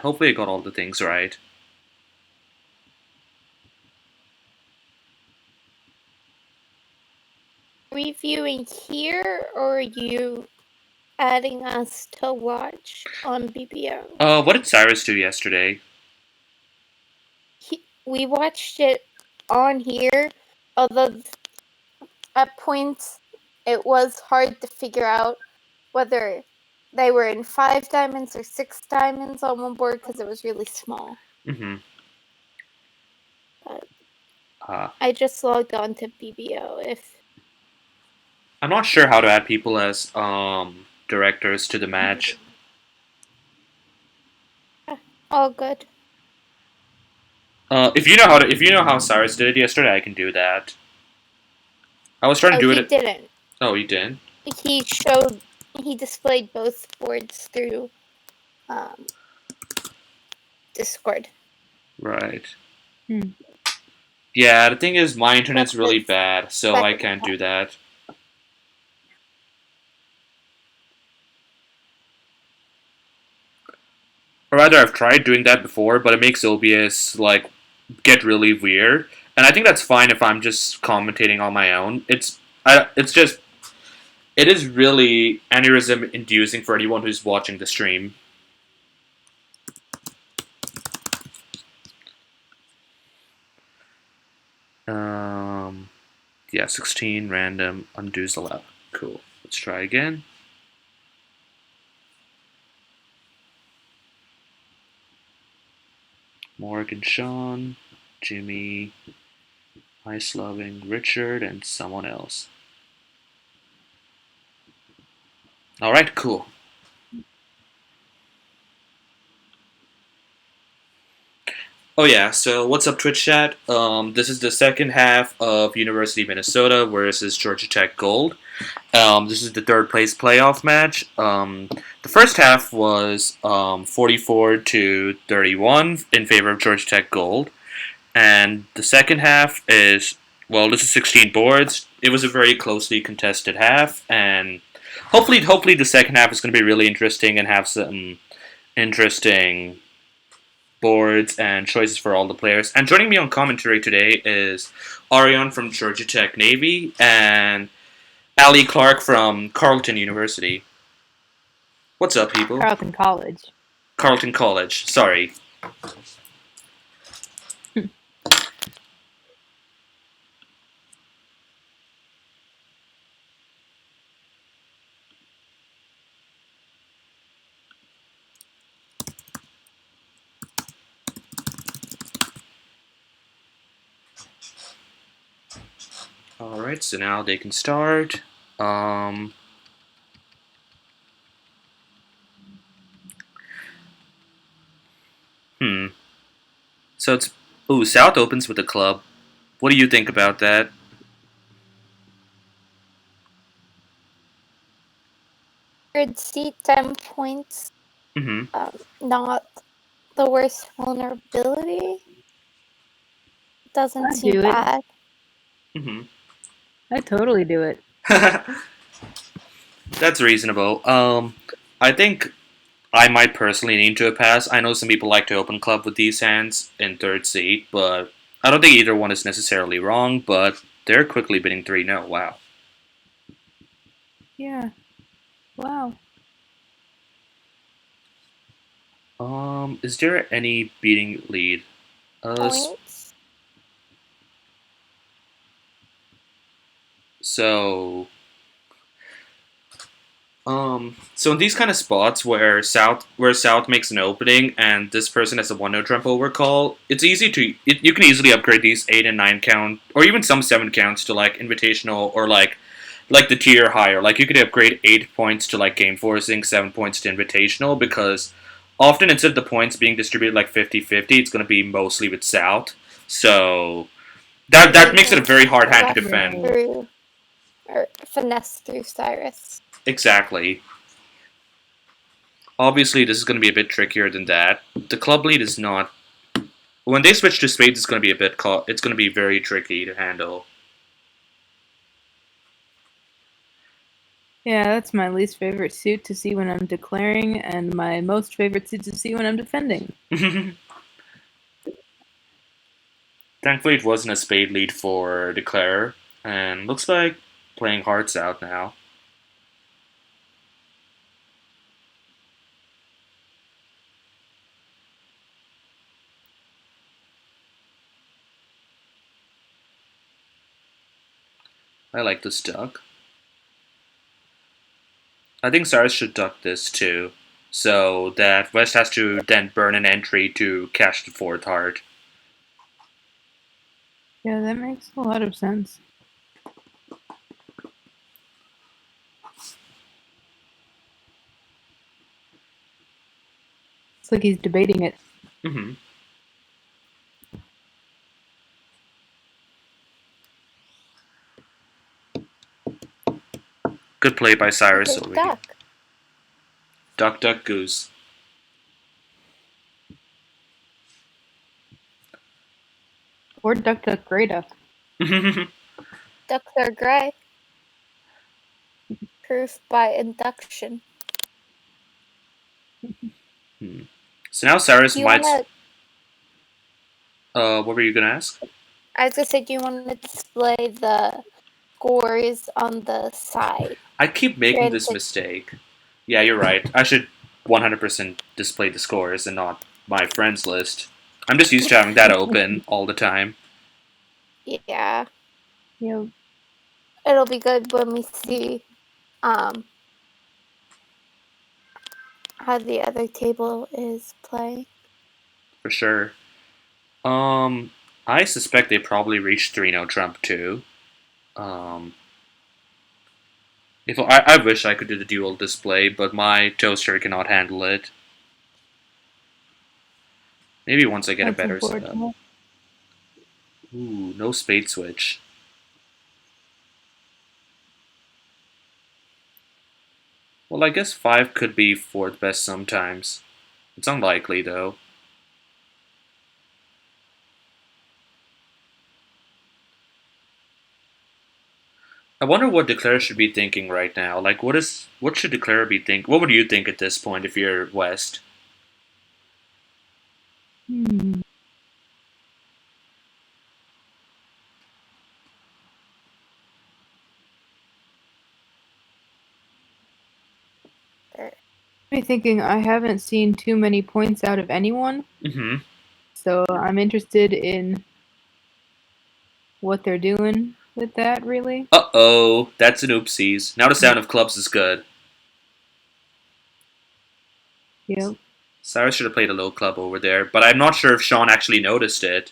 hopefully I got all the things right. Reviewing here, or are you adding us to watch on BBO? What did Cyrus do yesterday? We watched it on here, although at points it was hard to figure out whether they were in 5 diamonds or 6 diamonds on one board because it was really small. Mm-hmm. But Uh, I just logged on to BBO. If I'm not sure how to add people as directors to the match. all good. If you know how Cyrus did it yesterday, I can do that. I was trying to Oh, do he it. didn't. Oh, you didn't. He displayed both boards through um, Discord. Right. Hmm. Yeah, the thing is, my internet's But really this bad, so I second can't do time. that. Or rather, I've tried doing that before, but it makes OBS like get really weird. And I think that's fine if I'm just commentating on my own. It's just it is really aneurysm inducing for anyone who's watching the stream. Um, yeah, 16 random undoes allowed. Cool. Let's try again. Morgan, Sean, Jimmy, Ice Loving, Richard, and someone else. All right, cool. Oh yeah, so what's up, Twitch chat? This is the second half of University of Minnesota versus Georgia Tech Gold. This is the third place playoff match. The first half was 44 to 31 in favor of Georgia Tech Gold, and the second half is this is 16 boards. It was a very closely contested half, and hopefully the second half is going to be really interesting and have some interesting boards and choices for all the players. And joining me on commentary today is Arion from Georgia Tech Navy and Ali Clark from Carleton University. What's up, people? Carleton College. Carleton College. Sorry. All right, so now they can start. Um, hmm. So it's South opens with a club. What do you think about that? Third seat, 10 points. Mm-hmm. Not the worst vulnerability. Doesn't I'd seem do it. bad. Mm-hmm. I'd totally do it. That's reasonable. I think I might personally lean to a pass. I know some people like to open club with these hands in third seat, but I don't think either one is necessarily wrong, but they're quickly bidding 3-0. Wow. Yeah. Wow. Is there any beating lead? Points. So so in these kind of spots where South makes an opening and this person has a 1-0 trump overcall, you can easily upgrade these 8 and 9 count or even some 7 counts to like invitational or like the tier higher. Like you could upgrade 8 points to like game forcing, 7 points to invitational because often instead of the points being distributed like 50-50, it's going to be mostly with South. So that makes it a very hard hand to defend. Through, or finesse through Cyrus. Exactly. Obviously, this is going to be a bit trickier than that. The club lead is not. When they switch to spades, it's going to be it's going to be very tricky to handle. Yeah, that's my least favorite suit to see when I'm declaring, and my most favorite suit to see when I'm defending. Thankfully, it wasn't a spade lead for Declare, and looks like playing hearts out now. I like this duck. I think Cyrus should duck this too, so that West has to then burn an entry to cash the fourth heart. Yeah, that makes a lot of sense. It's like he's debating it. Hmm. Good play by Cyrus Okay, over here. duck. Duck, duck, goose. Or duck, duck, gray duck. Ducks are gray. Proof by induction. So now Cyrus Do you might. wanna? What were you gonna ask? I was gonna say, do you want to display the scores on the side? I keep making this Granted, mistake. Yeah, you're right. I should 100% display the scores and not my friends list. I'm just used to having that open all the time. yeah, Yep. it'll be good when we see how the other table is playing. For sure. Um, I suspect they probably reached 3-0 Trump too. Um, if I wish I could do the dual display, but my toaster cannot handle it. Maybe once I get a That's better setup. unfortunate. Ooh, no spade switch. Well, I guess 5 could be fourth best sometimes. It's unlikely, though. I wonder what Declare should be thinking right now. Like, what should Declare be think? What would you think at this point if you're West? Hmm. There. I'm thinking I haven't seen too many points out of anyone, Mm-hmm. so I'm interested in what they're doing with that, really. Uh-oh, that's an oopsies. Now the sound of clubs is good. Yep. Cyrus should have played a low club over there, but I'm not sure if Sean actually noticed it.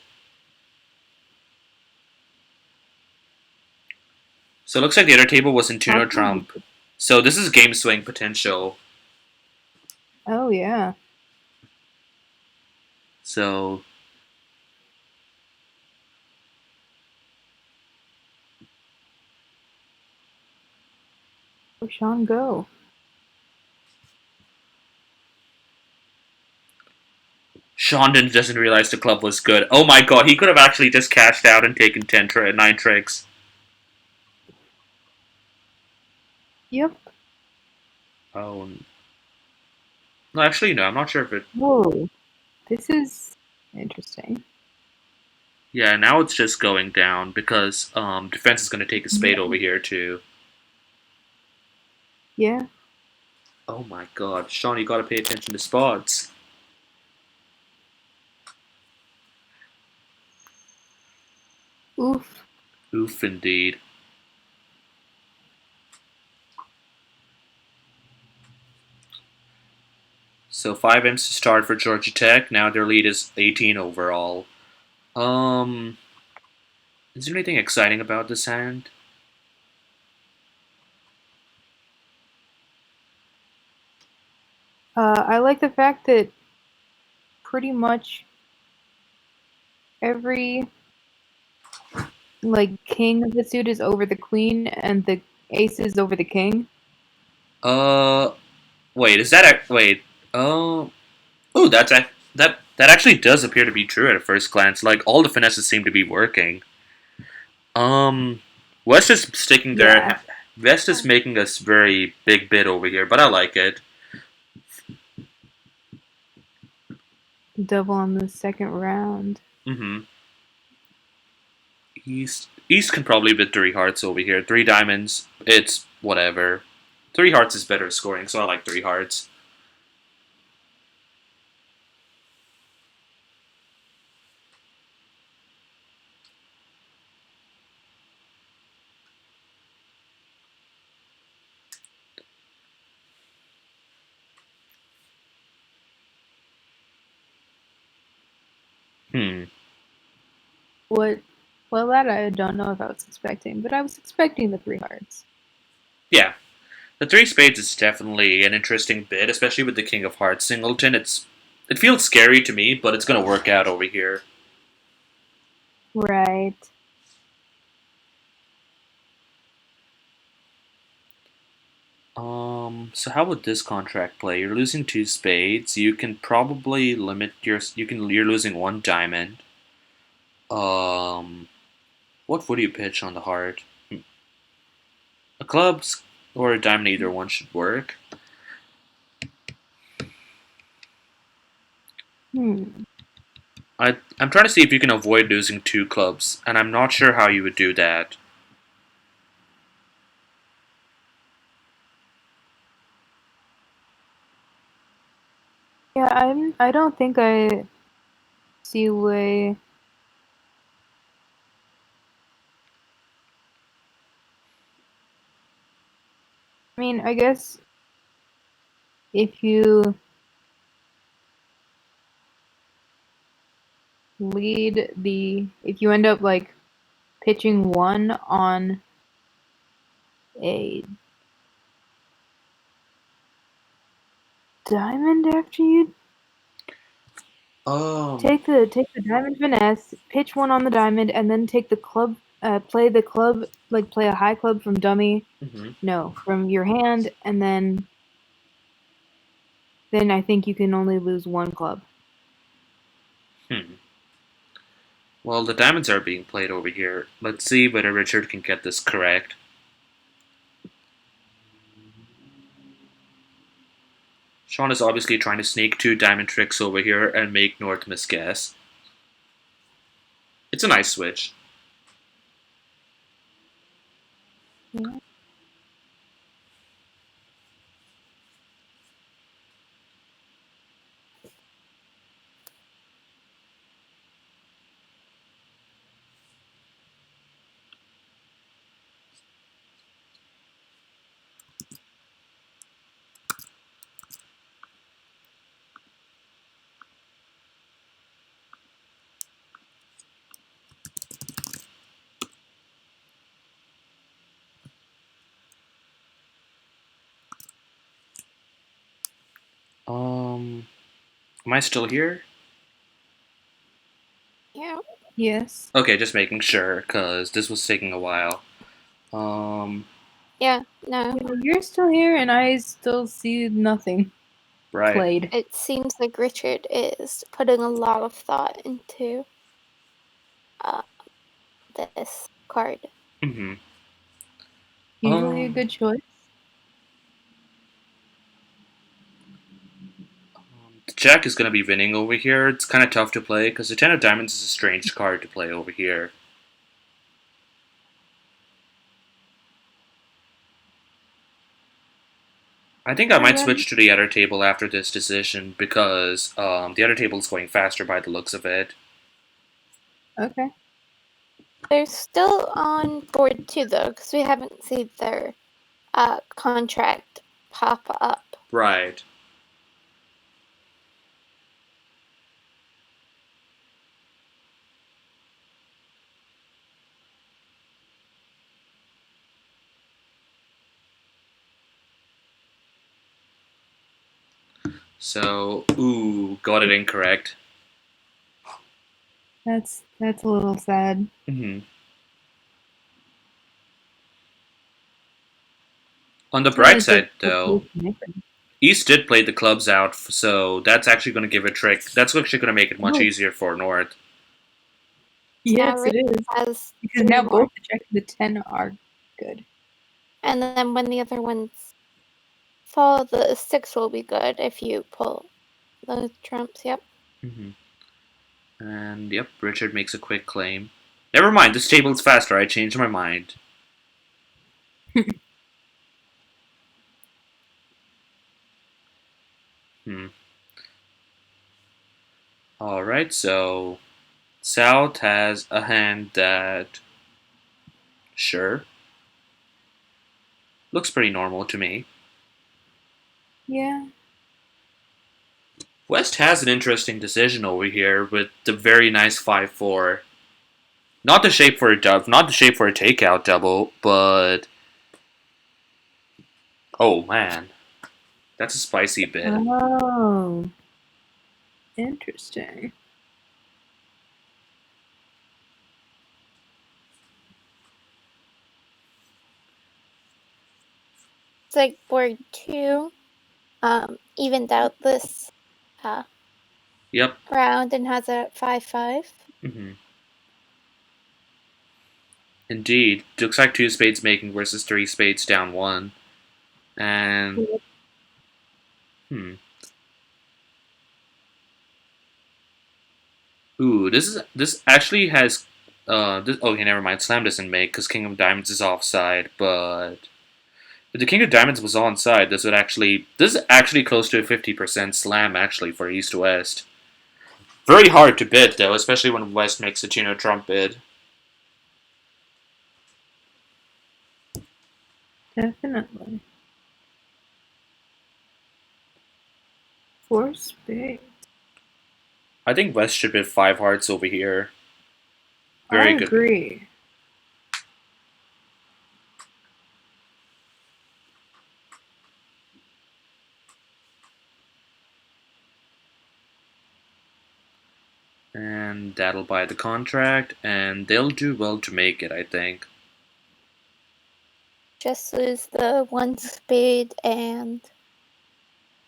So it looks like the other table was in Tuno Possibly. Trump. So this is game swing potential. Oh, yeah. So Go, Sean, go. Sean doesn't realize the club was good. Oh my god, he could have actually just cashed out and taken 9 tricks. Yep. Oh. No, actually, no, I'm not sure if it. Whoa. This is interesting. Yeah, now it's just going down because defense is going to take a spade over here too. Yeah. Oh my god, Sean, you got to pay attention to spots. Oof. Oof, indeed. So 5 ends to start for Georgia Tech. Now their lead is 18 overall. Um, is there anything exciting about this hand? I like the fact that pretty much every king of the suit is over the queen and the ace is over the king. Uh, wait, is that a wait? Oh, oh, that actually does appear to be true at a first glance. Like all the finesses seem to be working. Um, West is sticking Yeah. their West is making a very big bid over here, but I like it. Double on the second round. Mm-hmm. East can probably bid three hearts over here. Three diamonds, it's whatever. Three hearts is better scoring, so I like three hearts. Hmm. What? Well, that I don't know if I was expecting, but I was expecting the three hearts. Yeah. The three spades is definitely an interesting bid, especially with the King of Hearts singleton. It feels scary to me, but it's gonna work out over here. Right. So how would this contract play? You're losing two spades. You can probably limit you're losing one diamond. Um, what would you pitch on the heart? A club's or a diamond, either one should work. Hmm. I'm trying to see if you can avoid losing two clubs, and I'm not sure how you would do that. Yeah, I don't think I see a way. I mean, I guess if you if you end up like pitching one on a diamond after you Um, take the diamond finesse, pitch one on the diamond, and then take the club, play the club, like play a high club from dummy. mhm. No, from your hand, and then I think you can only lose one club. Hmm. Well, the diamonds are being played over here. Let's see whether Richard can get this correct. Sean is obviously trying to sneak two diamond tricks over here and make North misguess. It's a nice switch. Yeah. Am I still here? Yeah. Yes. Okay, just making sure, because this was taking a while. Um, Yeah. No. Yeah, you're still here, and I still see nothing right. played. It seems like Richard is putting a lot of thought into uh, this card. Mm-hmm. Usually a good choice. The Jack is going to be winning over here. It's kind of tough to play, because the Ten of Diamonds is a strange card to play over here. I think I might switch to the other table after this decision because the other table is going faster by the looks of it. Okay. They're still on board too, though, because we haven't seen their contract pop up. Right. So, ooh, got it incorrect. That's a little sad. Mm-hmm. On the bright side, though, East did play the clubs out, so that's actually going to give a trick. That's actually going to make it much easier for North. Yes, Now it is. has Because now three more. both the Jack and the 10 are good. And then when the other ones fall, the 6 will be good if you pull those trumps. Yep. Mm-hmm. And yep, Richard makes a quick claim. Never mind, this table's faster. I changed my mind. Hmm. All right, so South has a hand that, sure, looks pretty normal to me. Yeah. West has an interesting decision over here with the very nice 5-4. Not the shape for a not the shape for a takeout double, but oh man, that's a spicy bit. Oh, interesting. It's like board 2 evened out this Yep. round and has it at 5-5. Hmm. Indeed, looks like two spades making versus three spades down one, and hmm. Ooh, this actually has okay, never mind. Slam doesn't make because King of Diamonds is offside, but if the King of Diamonds was onside, this is actually close to a 50% slam actually for East West. Very hard to bid though, especially when West makes a Tuno Trump bid. Definitely. 4 spades. I think West should bid five hearts over here. I Very good bid. agree. And that'll buy the contract, and they'll do well to make it, I think. Just lose the 1 spade and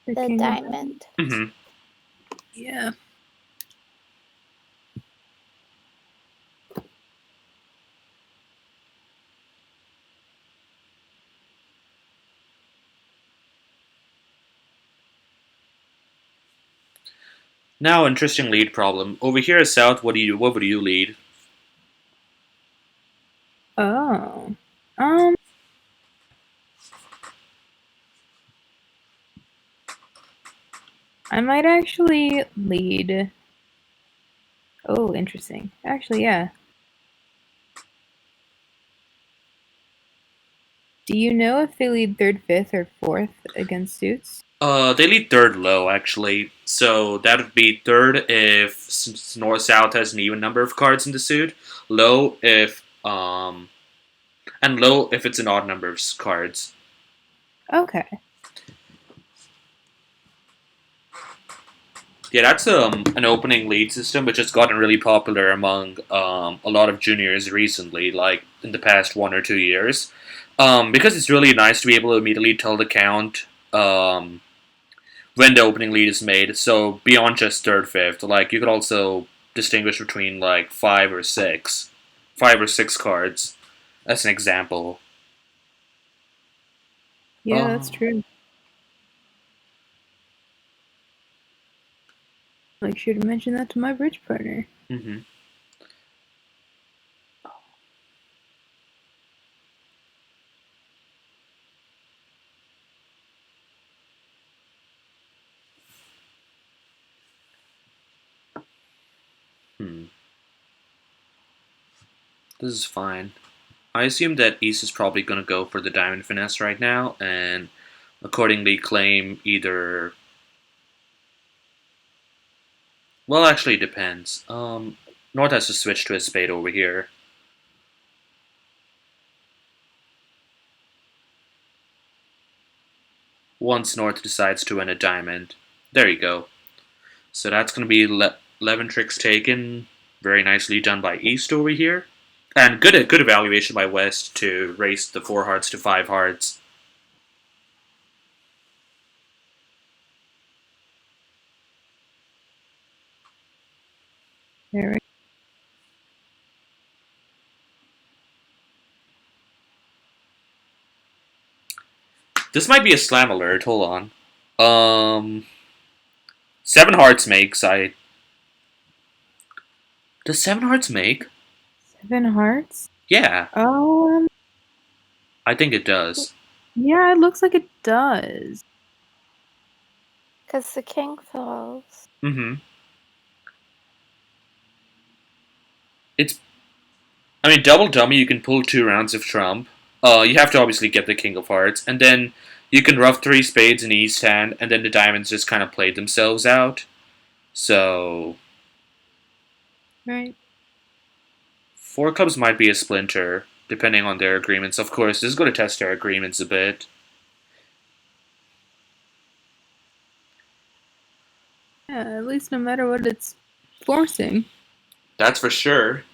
The the king of diamond. Hmm. Yeah. Now, interesting lead problem. Over here at South, what would you lead? Oh. I might actually lead. Oh, interesting. Actually, yeah. Do you know if they lead third, fifth, or fourth against suits? They lead third low, actually. So that would be third if North South has an even number of cards in the suit. Low if and low if it's an odd number of cards. Okay. Yeah, that's an opening lead system which has gotten really popular among a lot of juniors recently, like in the past 1 or 2 years. Because it's really nice to be able to immediately tell the count when the opening lead is made. So beyond just third, fifth, like you could also distinguish between like five or six cards, as an example. Yeah, that's Oh. true. Make sure to mention that to my bridge partner. Mm-hmm. Hmm. This is fine. I assume that East is probably going to go for the diamond finesse right now, and accordingly claim either. Well, actually, it depends. North has to switch to a spade over here. Once North decides to win a diamond. There you go. So that's going to be 11 tricks taken. Very nicely done by East over here. And good evaluation by West to raise the four hearts to five hearts. There we This might be a slam alert. Hold on. Seven hearts makes. I Does seven hearts make? Seven hearts? Yeah, Oh, I think it does. yeah, it looks like it does. Because the king falls. Mm-hmm. It's. I mean, double dummy. You can pull 2 rounds of trump. You have to obviously get the king of hearts, and then you can rough 3 spades in each hand, and then the diamonds just kind of play themselves out. So Right. 4 clubs might be a splinter, depending on their agreements. Of course, this is going to test their agreements a bit. Yeah, at least no matter what it's forcing. That's for sure.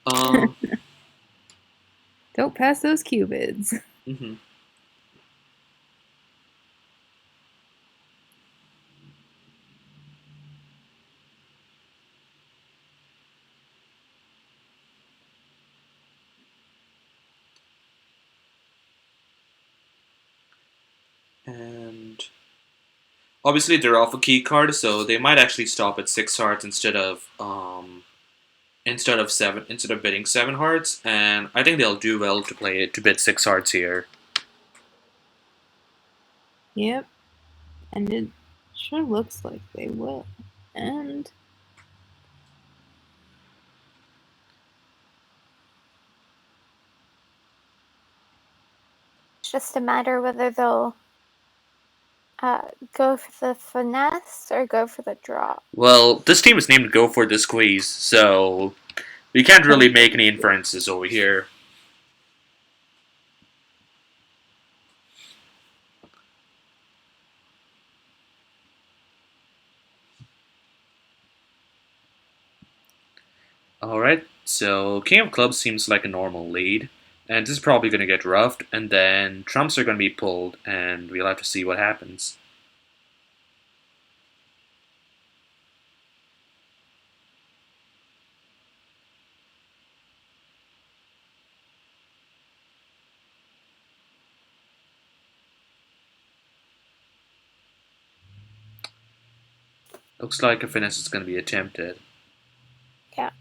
Um. Don't pass those cubids. hmm And obviously they're off a key card, so they might actually stop at 6 hearts instead of bidding 7 hearts. And I think they'll do well to play it to bid 6 hearts here. Yep. And it sure looks like they will. And It's just a matter whether they'll go for the finesse or go for the drop. Well, this team is named Go for the Squeeze, so we can't really make any inferences over here. Alright, so King of Clubs seems like a normal lead, and this is probably going to get roughed, and then trumps are going to be pulled, and we'll have to see what happens. Looks like a finesse is going to be attempted. Yeah.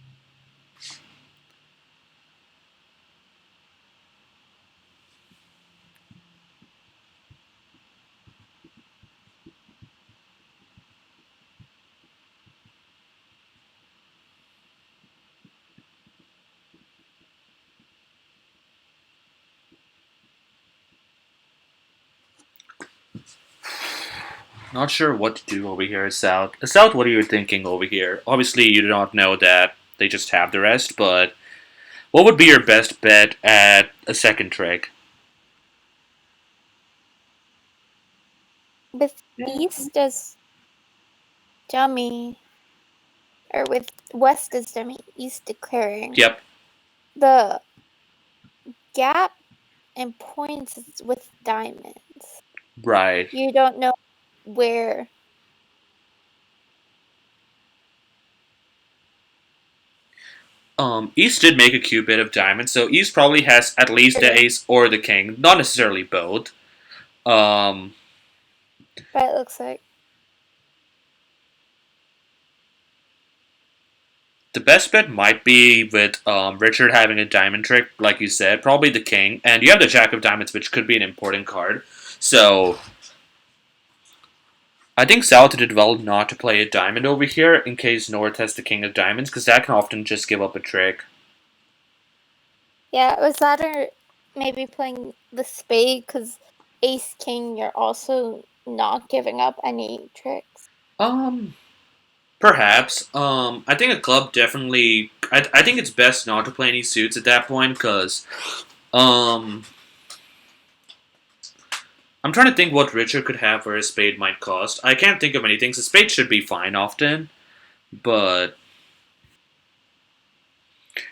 Not sure what to do over here, South. South, what are you thinking over here? Obviously, you do not know that they just have the rest, but what would be your best bet at a second trick? With East as dummy, or with West as dummy, East declaring. Yep, The gap and points is with diamonds. right. You don't know where. East did make a cubit of diamonds, so East probably has at least the ace or the king, not necessarily both. Um, But it looks like. the best bet might be with Richard having a diamond trick, like you said, probably the king, and you have the jack of diamonds, which could be an important card. So I think South did well not to play a diamond over here in case North has the king of diamonds, because that can often just give up a trick. Yeah, it was that or maybe playing the spade because ace king, you're also not giving up any tricks. Um, Perhaps. I think a club definitely. I think it's best not to play any suits at that point, because um, I'm trying to think what Richard could have where a spade might cost. I can't think of anything. So spade should be fine often, but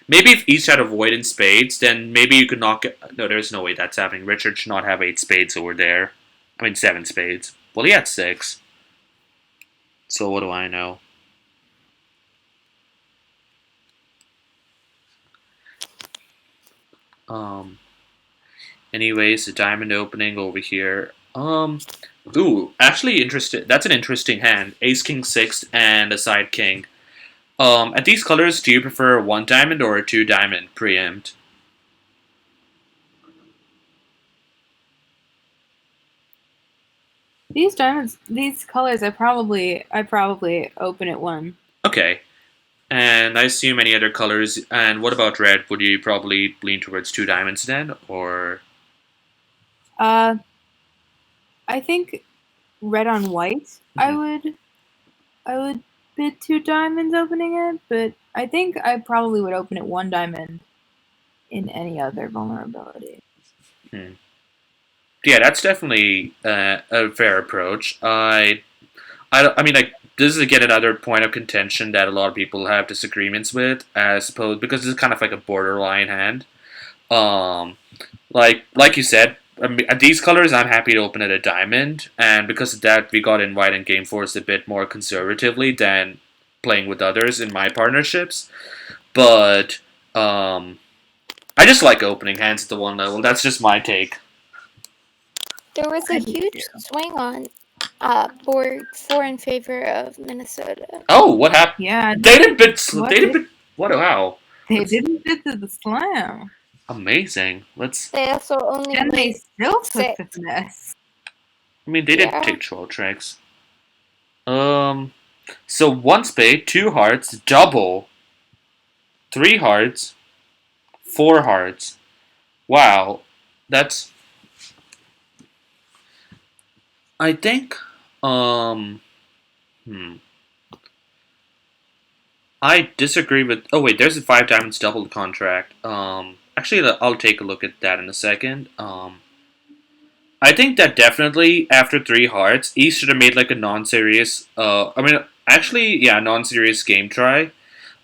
maybe if East had a void in spades, then maybe you could knock it. No, there's no way that's happening. Richard should not have 8 spades over there. I mean, 7 spades. Well, he had 6. So what do I know? Um, Anyways, the diamond opening over here. Ooh, actually interesting. That's an interesting hand. Ace King six and a side king. At these colors, do you prefer a one diamond or a two diamond preempt? These diamonds, these colors, I probably open at one. Okay. And I assume any other colors. And what about red? Would you probably lean towards two diamonds then, or? Uh, I think red on white. Mhm. I would bid two diamonds opening it, but I think I probably would open it one diamond in any other vulnerability. Hmm. Yeah, that's definitely a fair approach. I mean, like this is again another point of contention that a lot of people have disagreements with, I suppose, because it's kind of like a borderline hand. Um, like you said, I mean, at these colors, I'm happy to open at a diamond, and because of that, we got in white and game force a bit more conservatively than playing with others in my partnerships. But um, I just like opening hands at the one level. That's just my take. There was a I do huge too. swing on board 4 in favor of Minnesota. Oh, what happened? Yeah, They didn't bid. what They didn't did bid. What? Wow, they that's didn't bid to the slam? amazing. Let's. They also only Then they went still took 6. the finesse. I mean, they did Yeah. take troll tricks. Um. So one spade, two hearts, double, three hearts, four hearts. Wow, that's. I think. Um. Hmm. I disagree with. Oh wait, there's a five diamonds double contract. Actually, I'll take a look at that in a second. I think that definitely after three hearts, East should have made like a non-serious. I mean, actually, yeah, non-serious game try.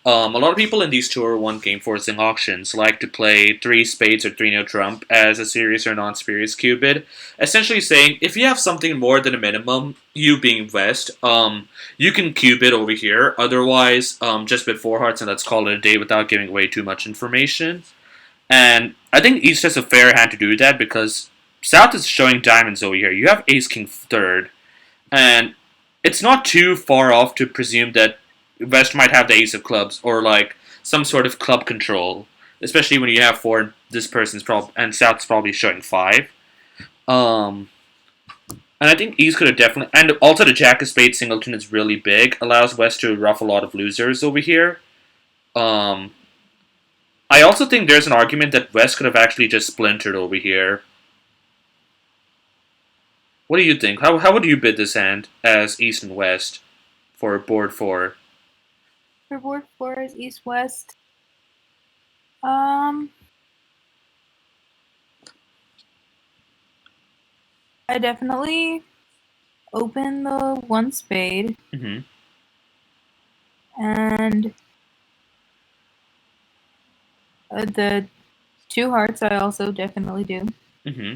A lot of people in these Tour 1 game forcing auctions like to play three spades or three no trump as a serious or non-serious cubid, essentially saying if you have something more than a minimum, you being West, you can cubid over here. Otherwise, just with four hearts and let's call it a day without giving away too much information. And I think East has a fair hand to do that because South is showing diamonds over here. You have Ace King third, and it's not too far off to presume that West might have the Ace of Clubs or like some sort of club control, especially when you have four. This person's probably and South's probably showing five. Um, and I think East could have definitely, and also the Jack of Spades singleton is really big, allows West to rough a lot of losers over here. Um, I also think there's an argument that West could have actually just splintered over here. What do you think? How would you bid this hand as East and West for board four? For board four is east west. Um, I definitely open the one spade Mm-hmm. and the two hearts. I also definitely do. Mm-hmm.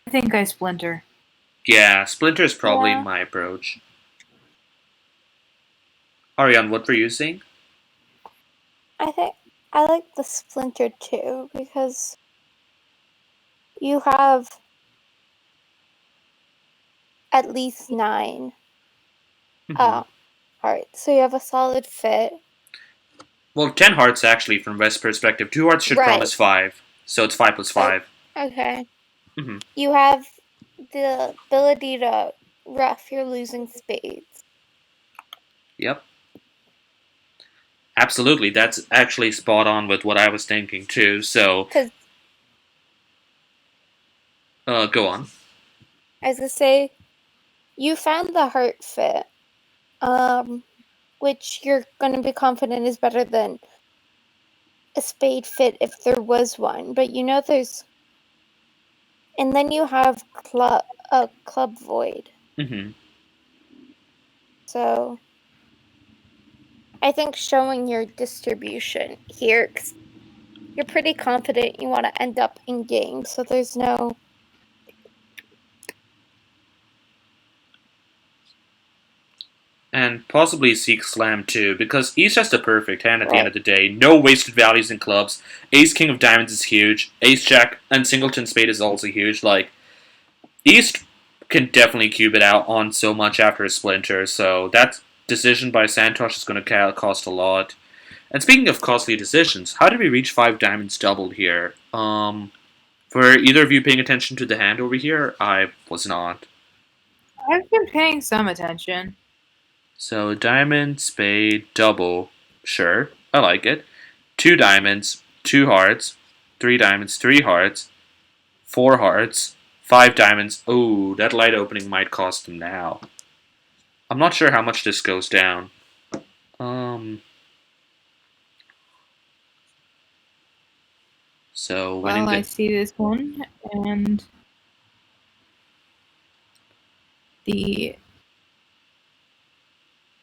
I think I splinter. Yeah, Splinter is probably Yeah. my approach. Ariane, what were you saying? I think I like the splinter too because you have at least 9 Mm-hmm. hearts. So you have a solid fit. Well, 10 hearts actually, from West's perspective. Two hearts should Right. promise 5, so it's 5 plus 5. Okay. Mm-hmm. You have the ability to rough your losing spades. Yep. Absolutely, that's actually spot on with what I was thinking too, so, Because, go on. as I say, you found the heart fit, which you're going to be confident is better than a spade fit if there was one. But you know there's. And then you have a club void. Mm-hmm. So I think showing your distribution here, 'cause you're pretty confident you want to end up in game, so there's no. And possibly seek slam too, because East has the perfect hand at the end Right. of the day. No wasted values in clubs. Ace King of Diamonds is huge. Ace Jack and Singleton Spade is also huge. Like, East can definitely cube it out on so much after a splinter, so that decision by Santosh is going to cost a lot. And speaking of costly decisions, how did we reach 5 diamonds doubled here? For either of you paying attention to the hand over here, I was not. I've been paying some attention. So diamond, spade, double. Sure, I like it. 2 diamonds, 2 hearts, 3 diamonds, 3 hearts, 4 hearts, 5 diamonds. Oh, that light opening might cost them now. I'm not sure how much this goes down. Um. So winning Well, I the see this one, and the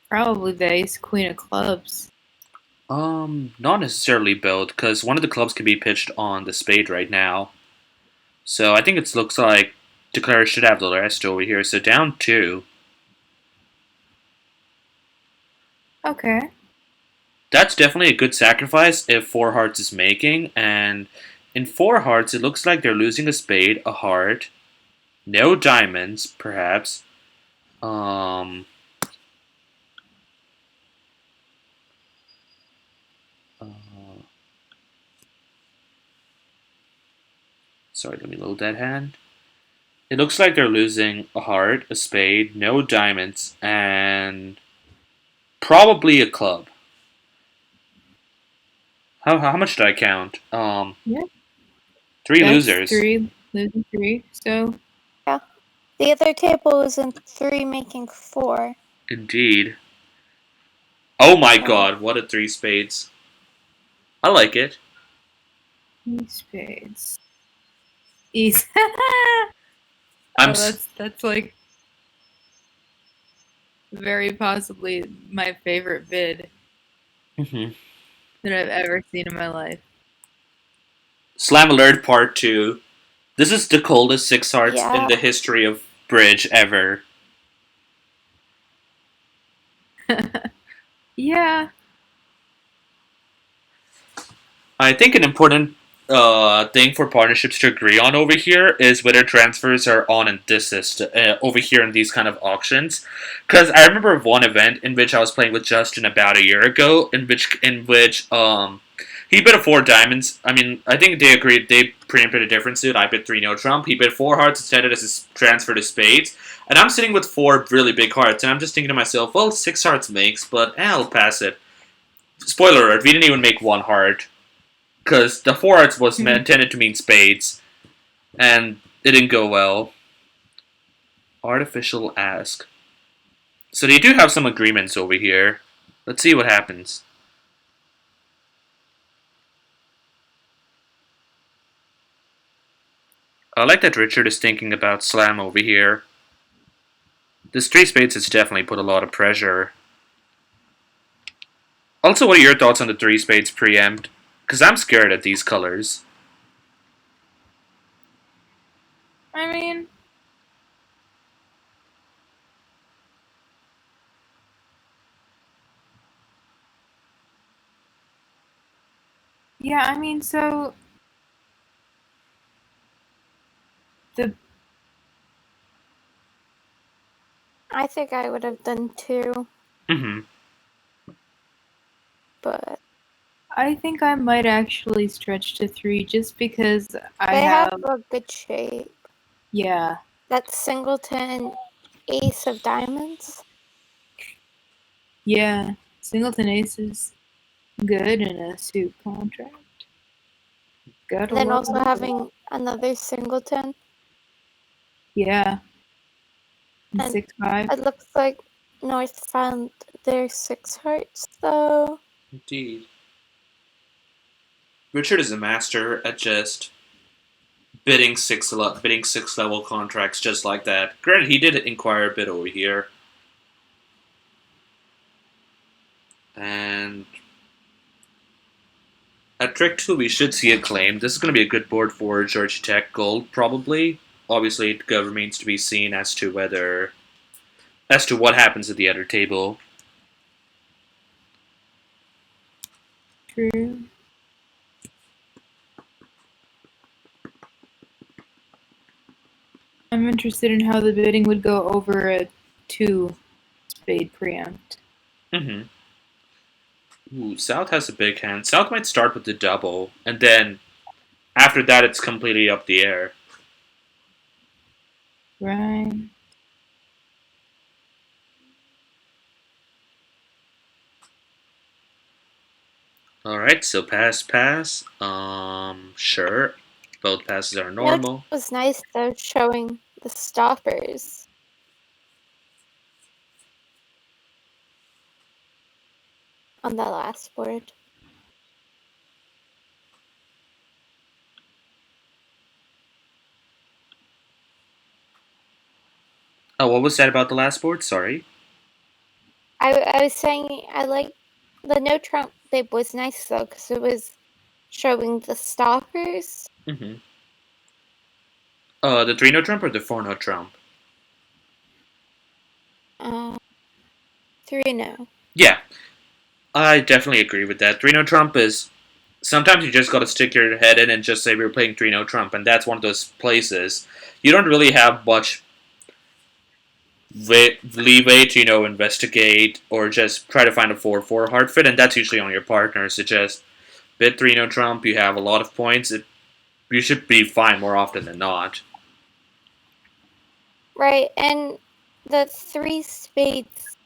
probably the ace queen of clubs. not necessarily both, because one of the clubs can be pitched on the spade right now. So I think it looks like Declare should have the rest over here. So down 2. Okay. That's definitely a good sacrifice if 4 hearts is making, and in 4 hearts it looks like they're losing a spade, a heart, no diamonds, perhaps. Um, uh, sorry, let me load that hand. It looks like they're losing a heart, a spade, no diamonds, and probably a club. How much did I count? Yeah. 3 That's losers. 3, losing 3. So Yeah. The other table was in 3 making 4. Indeed. Oh my So god, what a 3 spades. I like it. spades. Ease. I'm Oh, that's like very possibly my favorite bid Mhm. that I've ever seen in my life. Slam Alert Part 2. This is the coldest 6 hearts in yeah. the history of Bridge ever. Yeah. I think an important thing for partnerships to agree on over here is whether transfers are on and desist over here in these kind of auctions. Because I remember of one event in which I was playing with Justin about a year ago, in which he bid a 4 diamonds. I mean, I think they agreed they preempted a different suit. I bid 3 no trump. He bid 4 hearts instead of his transfer to spades. And I'm sitting with 4 really big hearts, and I'm just thinking to myself, well, 6 hearts makes, but I'll pass it. Spoiler alert: we didn't even make 1 heart because the 4 hearts was intended to mean spades, and it didn't go well. Artificial ask. So they do have some agreements over here. Let's see what happens. I like that Richard is thinking about slam over here. This 3 spades has definitely put a lot of pressure. Also, what are your thoughts on the 3 spades preempt? Because I'm scared at these colors. I mean, yeah, I mean, so the I think I would have done 2, Mm-hmm. but I think I might actually stretch to 3 just because I they have have, a good shape. yeah, That singleton ace of diamonds. yeah, singleton ace is good in a suit contract. Gotta And then love also it. having another singleton. Yeah, and And 6-5. it looks like North found their 6 hearts, though. Indeed. Richard is a master at just bidding 6 level contracts just like that. Granted, he did inquire a bit over here, and at trick 2 we should see a claim. This is going to be a good board for Georgia Tech Gold, probably. Obviously, it remains to be seen as to whether as to what happens at the other table. True. I'm interested in how the bidding would go over a 2-spade preempt. Mm-hmm. Ooh, South has a big hand. South might start with the double, and then after that, it's completely up the air. Right. All right, so pass. Sure, both passes are Note normal. was nice though, showing the stoppers on the last board. Oh, what was said about the last board? Sorry. I was saying I like the no trump bib was nice though because it was showing the stoppers. Mm-hmm. The 3-note trump or the 4-note trump? Uh, 3-0. Yeah, I definitely agree with that. 3-note trump is sometimes you just got to stick your head in and just say we're playing 3-note trump, and that's one of those places you don't really have much leeway to investigate or just try to find a 4-4 hard fit, and that's usually on your partner. So just bid 3-note trump, you have a lot of points. You should be fine more often than not. Right, and the 3 spades,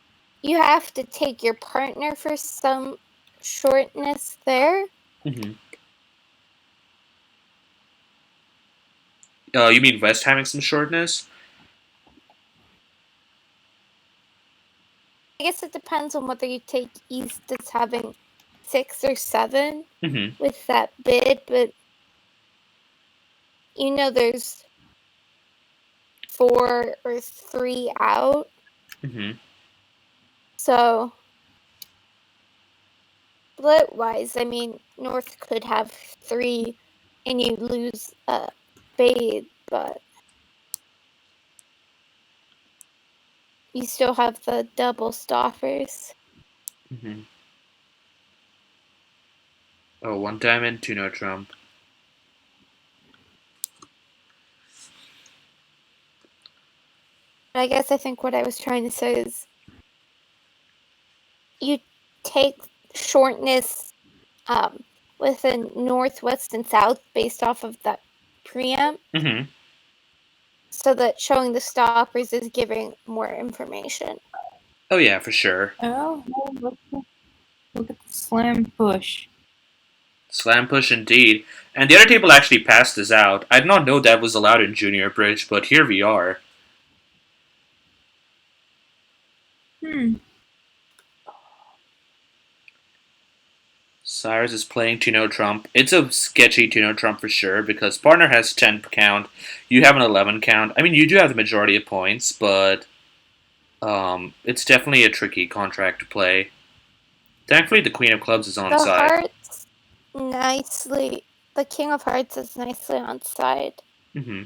you have to take your partner for some shortness there. Mm-hmm. You mean West having some shortness? I guess it depends on whether you take East as having 6 or 7 Mm-hmm. with that bid, but there's 4 or 3 out. Mm-hmm. So split wise, North could have 3 and you lose a spade, but you still have the double stoppers. Mm-hmm. Oh, one diamond, 2-note trump. I guess I think what I was trying to say is you take shortness within northwest and south based off of that preamp, Mm-hmm. so that showing the stoppers is giving more information. Oh yeah, for sure. Oh, look at the slam push. Slam push indeed. And the other table actually passed this out. I did not know that was allowed in Junior Bridge, but here we are. Hmm. Cyrus is playing 2-note trump. It's a sketchy 2-note trump for sure because partner has 10 count. You have an 11 count. You do have the majority of points, but it's definitely a tricky contract to play. Thankfully, the Queen of Clubs is on The side. hearts nicely, the King of Hearts is nicely on side. Mm-hmm.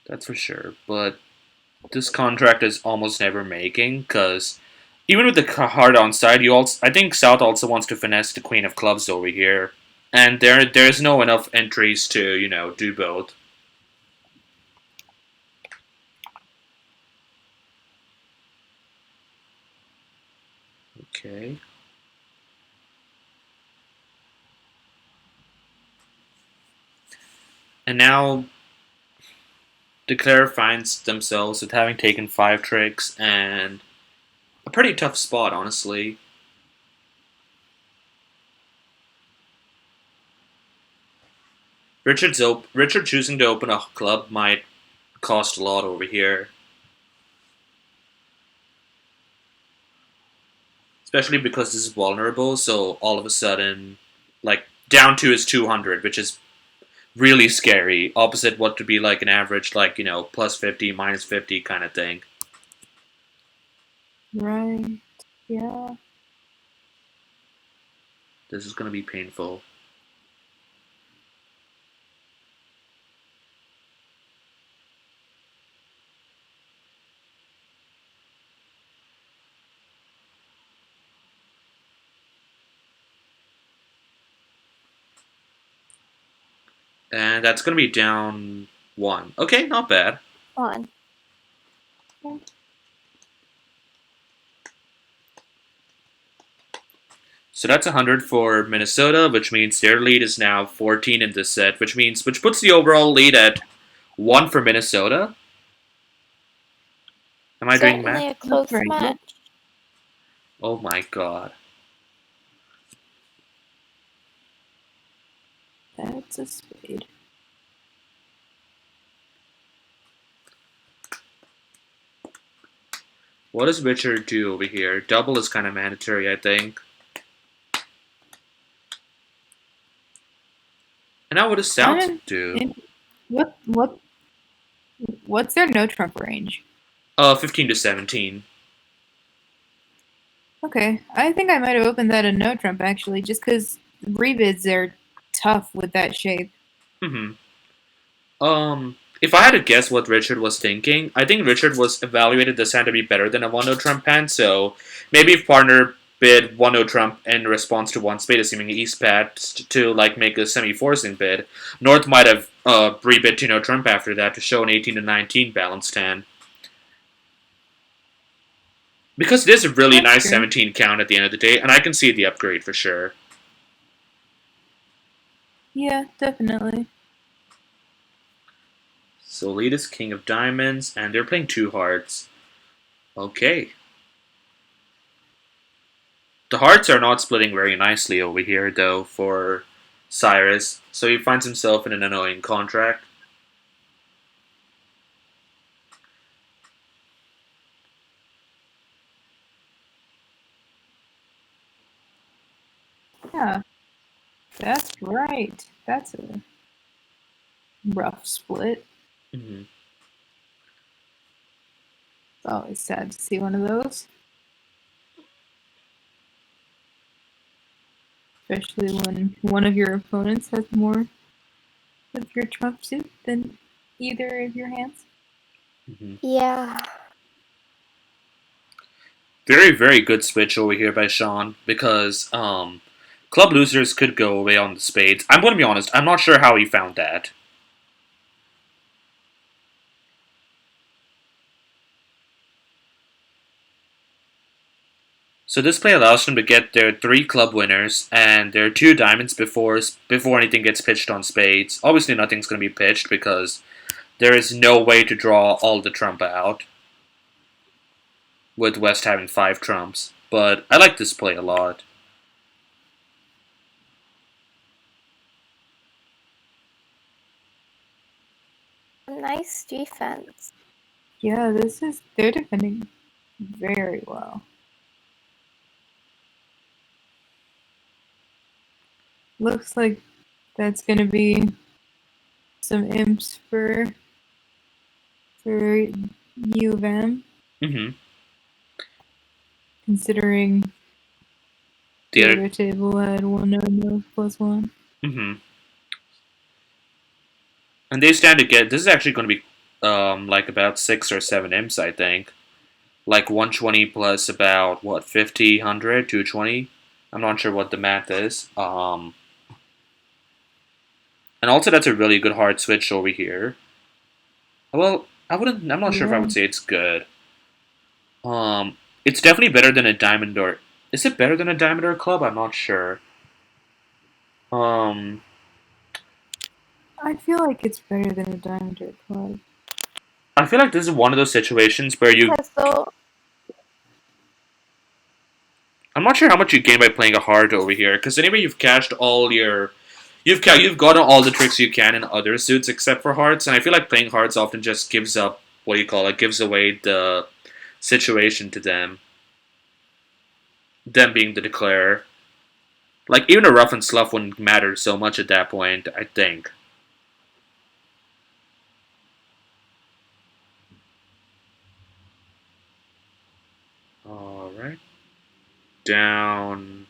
That's for sure. But this contract is almost never making because even with the heart on side, I think South also wants to finesse the Queen of Clubs over here, and there's no enough entries to do both. Okay. And now Declare finds themselves with having taken 5 tricks and a pretty tough spot, honestly. Richard choosing to open a club might cost a lot over here, especially because this is vulnerable. So all of a sudden, like down to is 200, which is really scary. Opposite what to be like an average, like plus 50, minus 50 kind of thing. Right. Yeah. This is gonna be painful. And that's gonna be down 1. Okay, not bad. One. So that's 100 for Minnesota, which means their lead is now 14 in this set, which puts the overall lead at 1 for Minnesota. Am I doing Certainly math? a That's close right. Yep. match. Oh my god. That's a spade. What does Richard do over here? Double is kind of mandatory, I think. And now what does South do? What what's their no trump range? 15 to 17. Okay, I think I might have opened that a no trump actually, just because rebids are tough with that shape. Hmm. If I had to guess what Richard was thinking, I think Richard was evaluated this hand to be better than a 1-0 trump hand, so maybe if partner bid 1-0 trump in response to one spade, assuming East patched to like make a semi-forcing bid, North might have rebid 2-0 trump after that to show an 18 to 19 balanced hand. Because it is a really That's nice true. 17 count at the end of the day, and I can see the upgrade for sure. Yeah, definitely. So lead is King of Diamonds, and they're playing 2 hearts. Okay. The hearts are not splitting very nicely over here, though, for Cyrus, so he finds himself in an annoying contract. Yeah, that's right. That's a rough split. Mm-hmm. It's always sad to see one of those. Especially when one of your opponents has more of your trump suit than either of your hands. Mm-hmm. Yeah. Very, very good switch over here by Sean, because club losers could go away on the spades. I'm going to be honest, I'm not sure how he found that. So this play allows them to get their 3 club winners and their 2 diamonds before anything gets pitched on spades. Obviously nothing's going to be pitched because there is no way to draw all the trump out, with West having 5 trumps. But I like this play a lot. Nice defense. Yeah, they're defending very well. Looks like that's gonna be some imps for U of M, Mm-hmm. considering The the other, other table had 1 no no plus 1. mm-hmm. And they stand to get. This is actually going to be like about 6 or 7 imps, I think. Like 120 plus about what 50, 100, 220. I'm not sure what the math is. And also that's a really good hard switch over here. Well, I wouldn't. I'm not sure if I Yeah. would say it's good. Um, it's definitely better than a diamond or. Is it better than a diamond or a club? I'm not sure. Um, I feel like it's better than a diamond or club. I feel like this is one of those situations where you. Because though I'm not sure how much you gain by playing a hard over here, because anyway, you've cashed all your. You've gotten all the tricks you can in other suits except for hearts, and I feel like playing hearts often just gives up what do you call it, gives away the situation to them being the declarer. Like even a rough and slough wouldn't matter so much at that point, I think. Alright. Down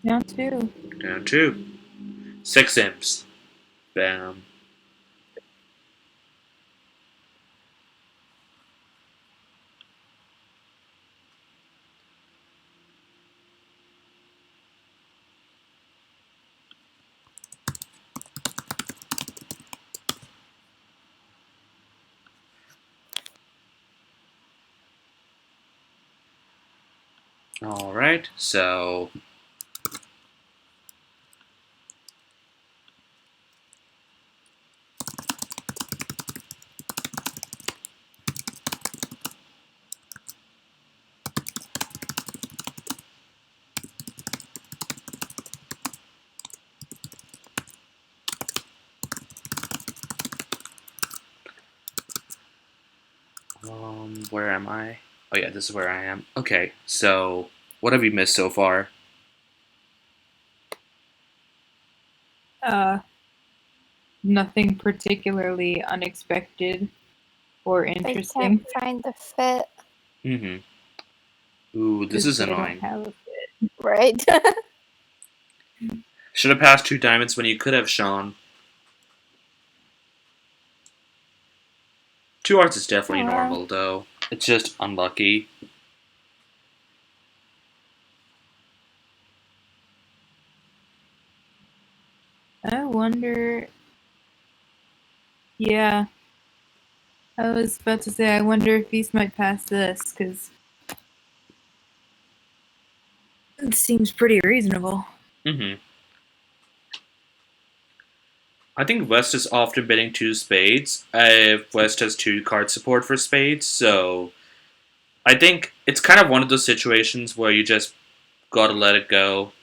Down 2. Down 2. 6 imps. Bam. Alright, so where am I? Oh yeah, this is where I am. Okay, so what have you missed so far? Nothing particularly unexpected or They interesting. can't find the fit, Mm-hmm. Ooh, this Because is they don't annoying. have a fit. right? Should have passed 2 diamonds when you could have, Sean. 2 hearts is definitely normal, though. It's just unlucky. I wonder. Yeah. I was about to say, I wonder if Beast might pass this, because it seems pretty reasonable. Mm-hmm. I think West is often bidding 2 spades. West has 2 card support for spades, so I think it's kind of one of those situations where you just gotta let it go.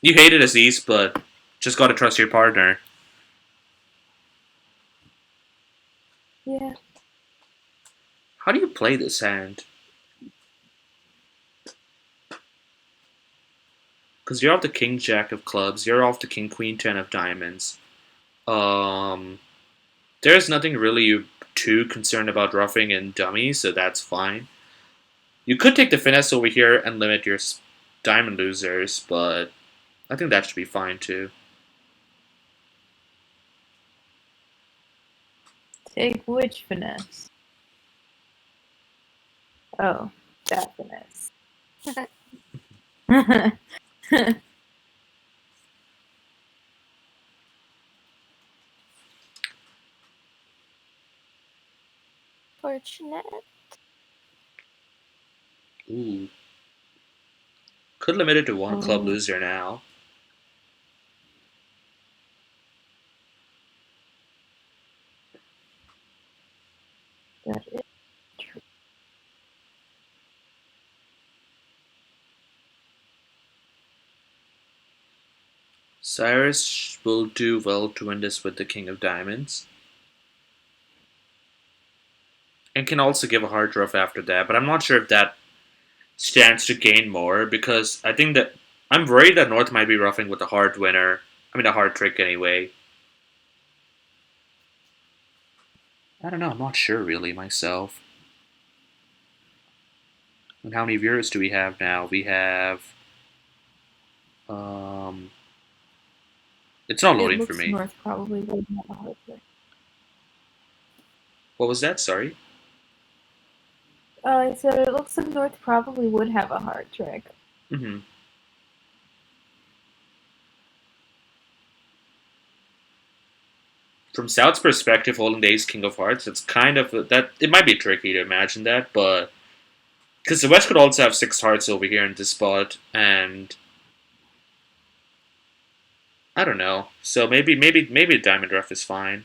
You hate it as East, but just gotta trust your partner. Yeah. How do you play this hand? Because you're off the King Jack of clubs, you're off the King Queen 10 of diamonds. Um, there's nothing really you too concerned about roughing and dummy, so that's fine. You could take the finesse over here and limit your diamond losers, but I think that should be fine too. Take which finesse? Oh, that finesse. Fortunate. Ooh. Could limit it to 1 club Oh, loser now. that is true. Cyrus will do well to win this with the King of Diamonds. And can also give a hard rough after that, but I'm not sure if that stands to gain more because I think that I'm worried that North might be roughing with a hard winner. I mean, a hard trick anyway. I don't know. I'm not sure really myself. And how many viewers do we have now? We have. Um, it's not It loading for looks me. North probably would have a hard trick. What was that? Sorry. I said it looks like North probably would have a hard trick. Mm-hmm. From South's perspective, holding the Ace King of Hearts, it's kind of that. It might be tricky to imagine that, but because the West could also have 6 hearts over here in this spot, and I don't know. So maybe a Diamond Rough is fine.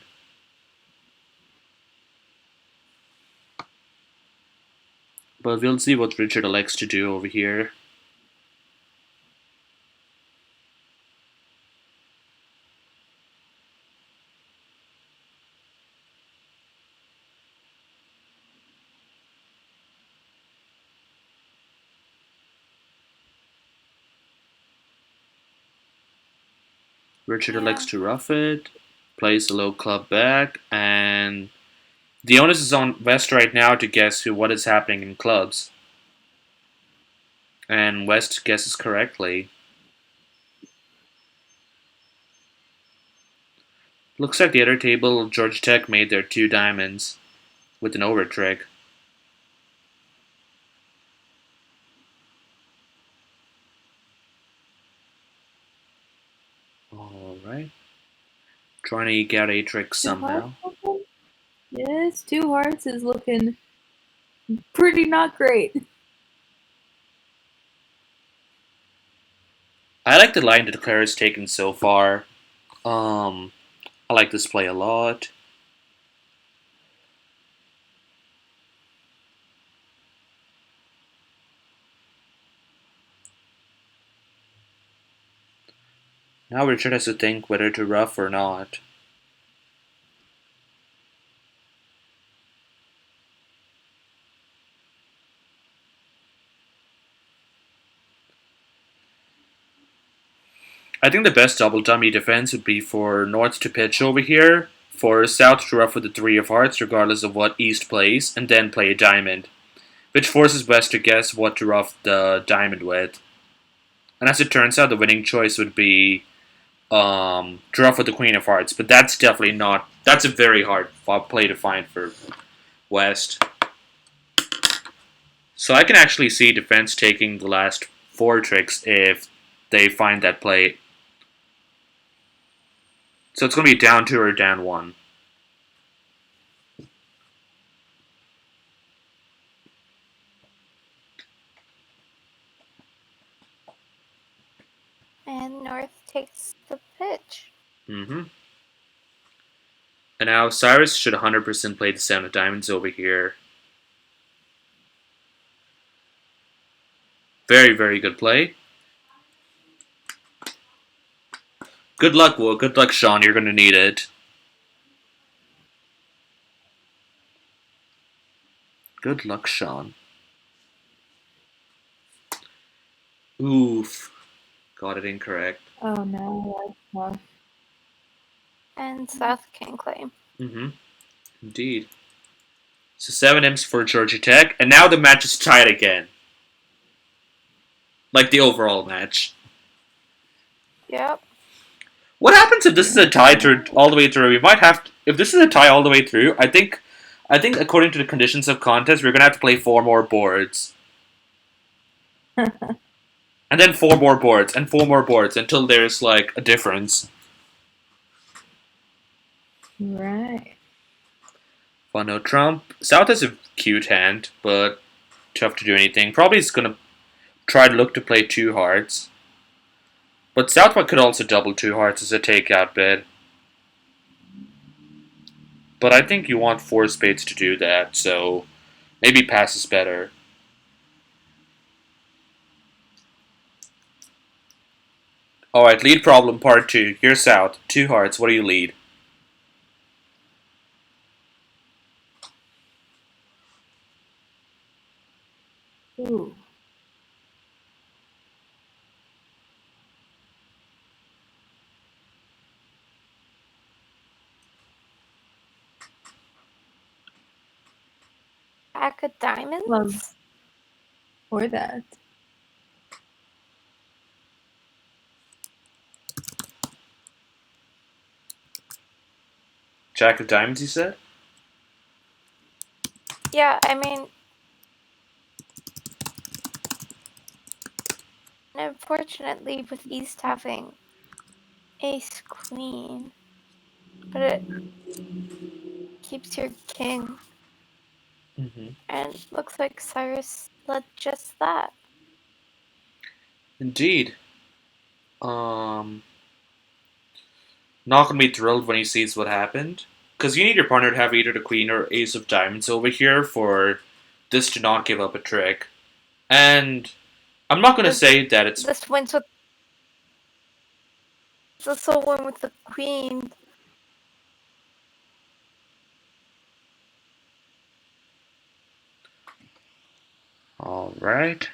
But we'll see what Richard elects to do over here. Richard elects Yeah. to rough it, plays the low club back, and the onus is on West right now to guess what is happening in clubs. And West guesses correctly. Looks like the other table, Georgia Tech made their 2 diamonds with an over trick. Alright. Trying to eke out a trick Two hearts somehow. open? Yes, 2 hearts is looking pretty not great. I like the line that Claire has taken so far. Um, I like this play a lot. Now Richard has to think whether to ruff or not. I think the best double dummy defense would be for North to pitch over here, for South to ruff with the 3 of hearts regardless of what East plays, and then play a diamond, which forces West to guess what to ruff the diamond with. And as it turns out, the winning choice would be to ruff with the Queen of Hearts, but that's definitely not. That's a very hard play to find for West. So I can actually see defense taking the last 4 tricks if they find that play. So it's going to be down 2 or down 1. And North takes the pitch. Mm-hmm. And now Cyrus should 100% play the 7 of diamonds over here. Very, very good play. Good luck, Will. Good luck, Sean. You're going to need it. Good luck, Sean. Oof. Got it incorrect. Oh no, that's tough. And South can claim. Mm-hmm. Indeed. So 7 M's for Georgia Tech, and now the match is tied again. Like the overall match. Yep. What happens if this is a tie all the way through? We might have to, if this is a tie all the way through. I think according to the conditions of contest, we're gonna have to play 4 more boards, and then 4 more boards, and 4 more boards until there's like a difference. Right. Well, no Trump. South has a cute hand, but tough to do anything. Probably is gonna try to look to play 2 hearts. But South could also double 2 hearts as a takeout bid. But I think you want 4 spades to do that, so maybe pass is better. Alright, lead problem part 2. Here's South. 2 hearts. What do you lead? Ooh. Pack of diamonds? Love for that. Jack of diamonds, you said? Yeah, I mean, unfortunately, with East having ace queen, but it keeps your king, Mm-hmm. and looks like Cyrus led just that. Indeed. Not gonna be thrilled when he sees what happened. Because you need your partner to have either the queen or ace of diamonds over here for this to not give up a trick. And I'm not gonna say that it's This wins with this will win with the queen. alright.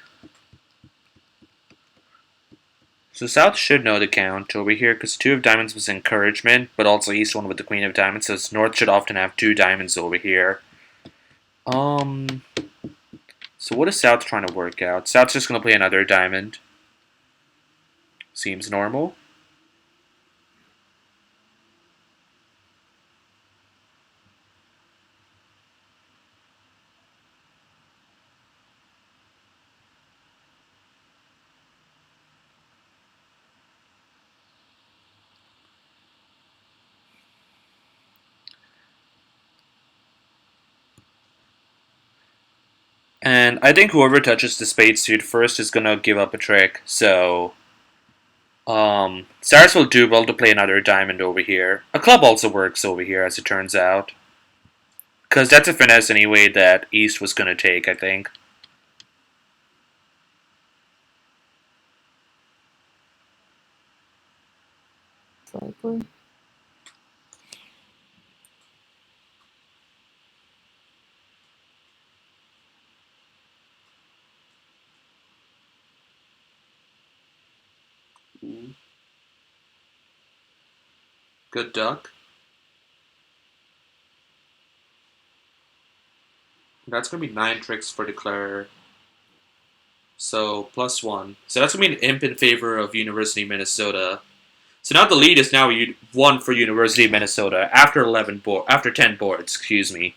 So South should know the count over here because 2 of diamonds was encouragement, but also East won with the queen of diamonds, so North should often have 2 diamonds over here. So what is South trying to work out? South's just gonna play another diamond. Seems normal. And I think whoever touches the spade suit first is gonna give up a trick. So, Cyrus will do well to play another diamond over here. A club also works over here, as it turns out. Because that's a finesse anyway that East was gonna take, I think. Likely. Good duck. That's gonna be 9 tricks for declare. So +1. So that's gonna be an imp in favor of University of Minnesota. So now the lead is now 1 for University of Minnesota after 10 boards. Excuse me.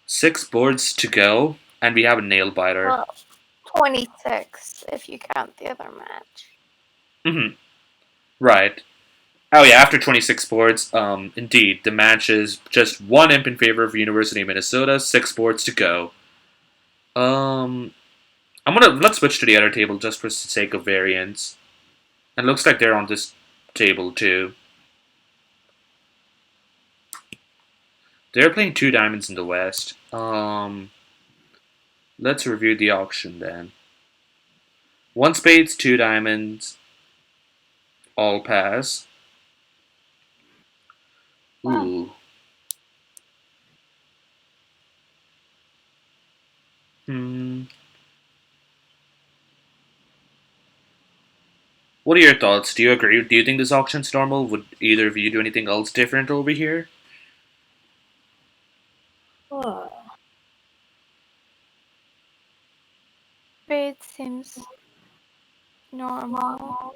6 boards to go, and we have a nail biter. Well, 26 if you count the other match. Right. Oh yeah, after 26 boards, indeed, the match is just 1 imp in favor of University of Minnesota, 6 boards to go. Let's switch to the other table just for the sake of variance. And looks like they're on this table too. They're playing 2 diamonds in the West. Let's review the auction then. 1 spades, 2 diamonds, all pass. Ooh. What are your thoughts? Do you agree? Do you think this auction's normal? Would either of you do anything else different over here? Spade seems normal.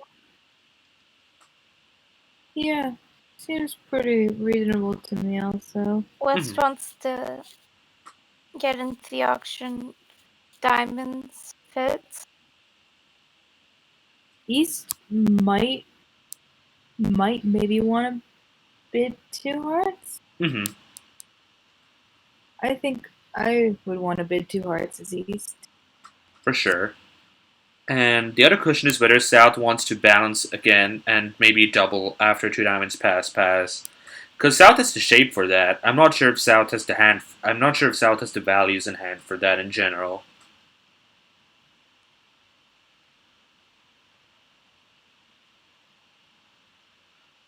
Yeah, seems pretty reasonable to me also. West wants to get into the auction. Diamonds fits. East might maybe want to bid 2 hearts. I think I would want to bid 2 hearts as East. For sure. And the other question is whether South wants to balance again and maybe double after 2 diamonds pass. Because South has the shape for that. I'm not sure if South has the hand. I'm not sure if South has the values in hand for that in general.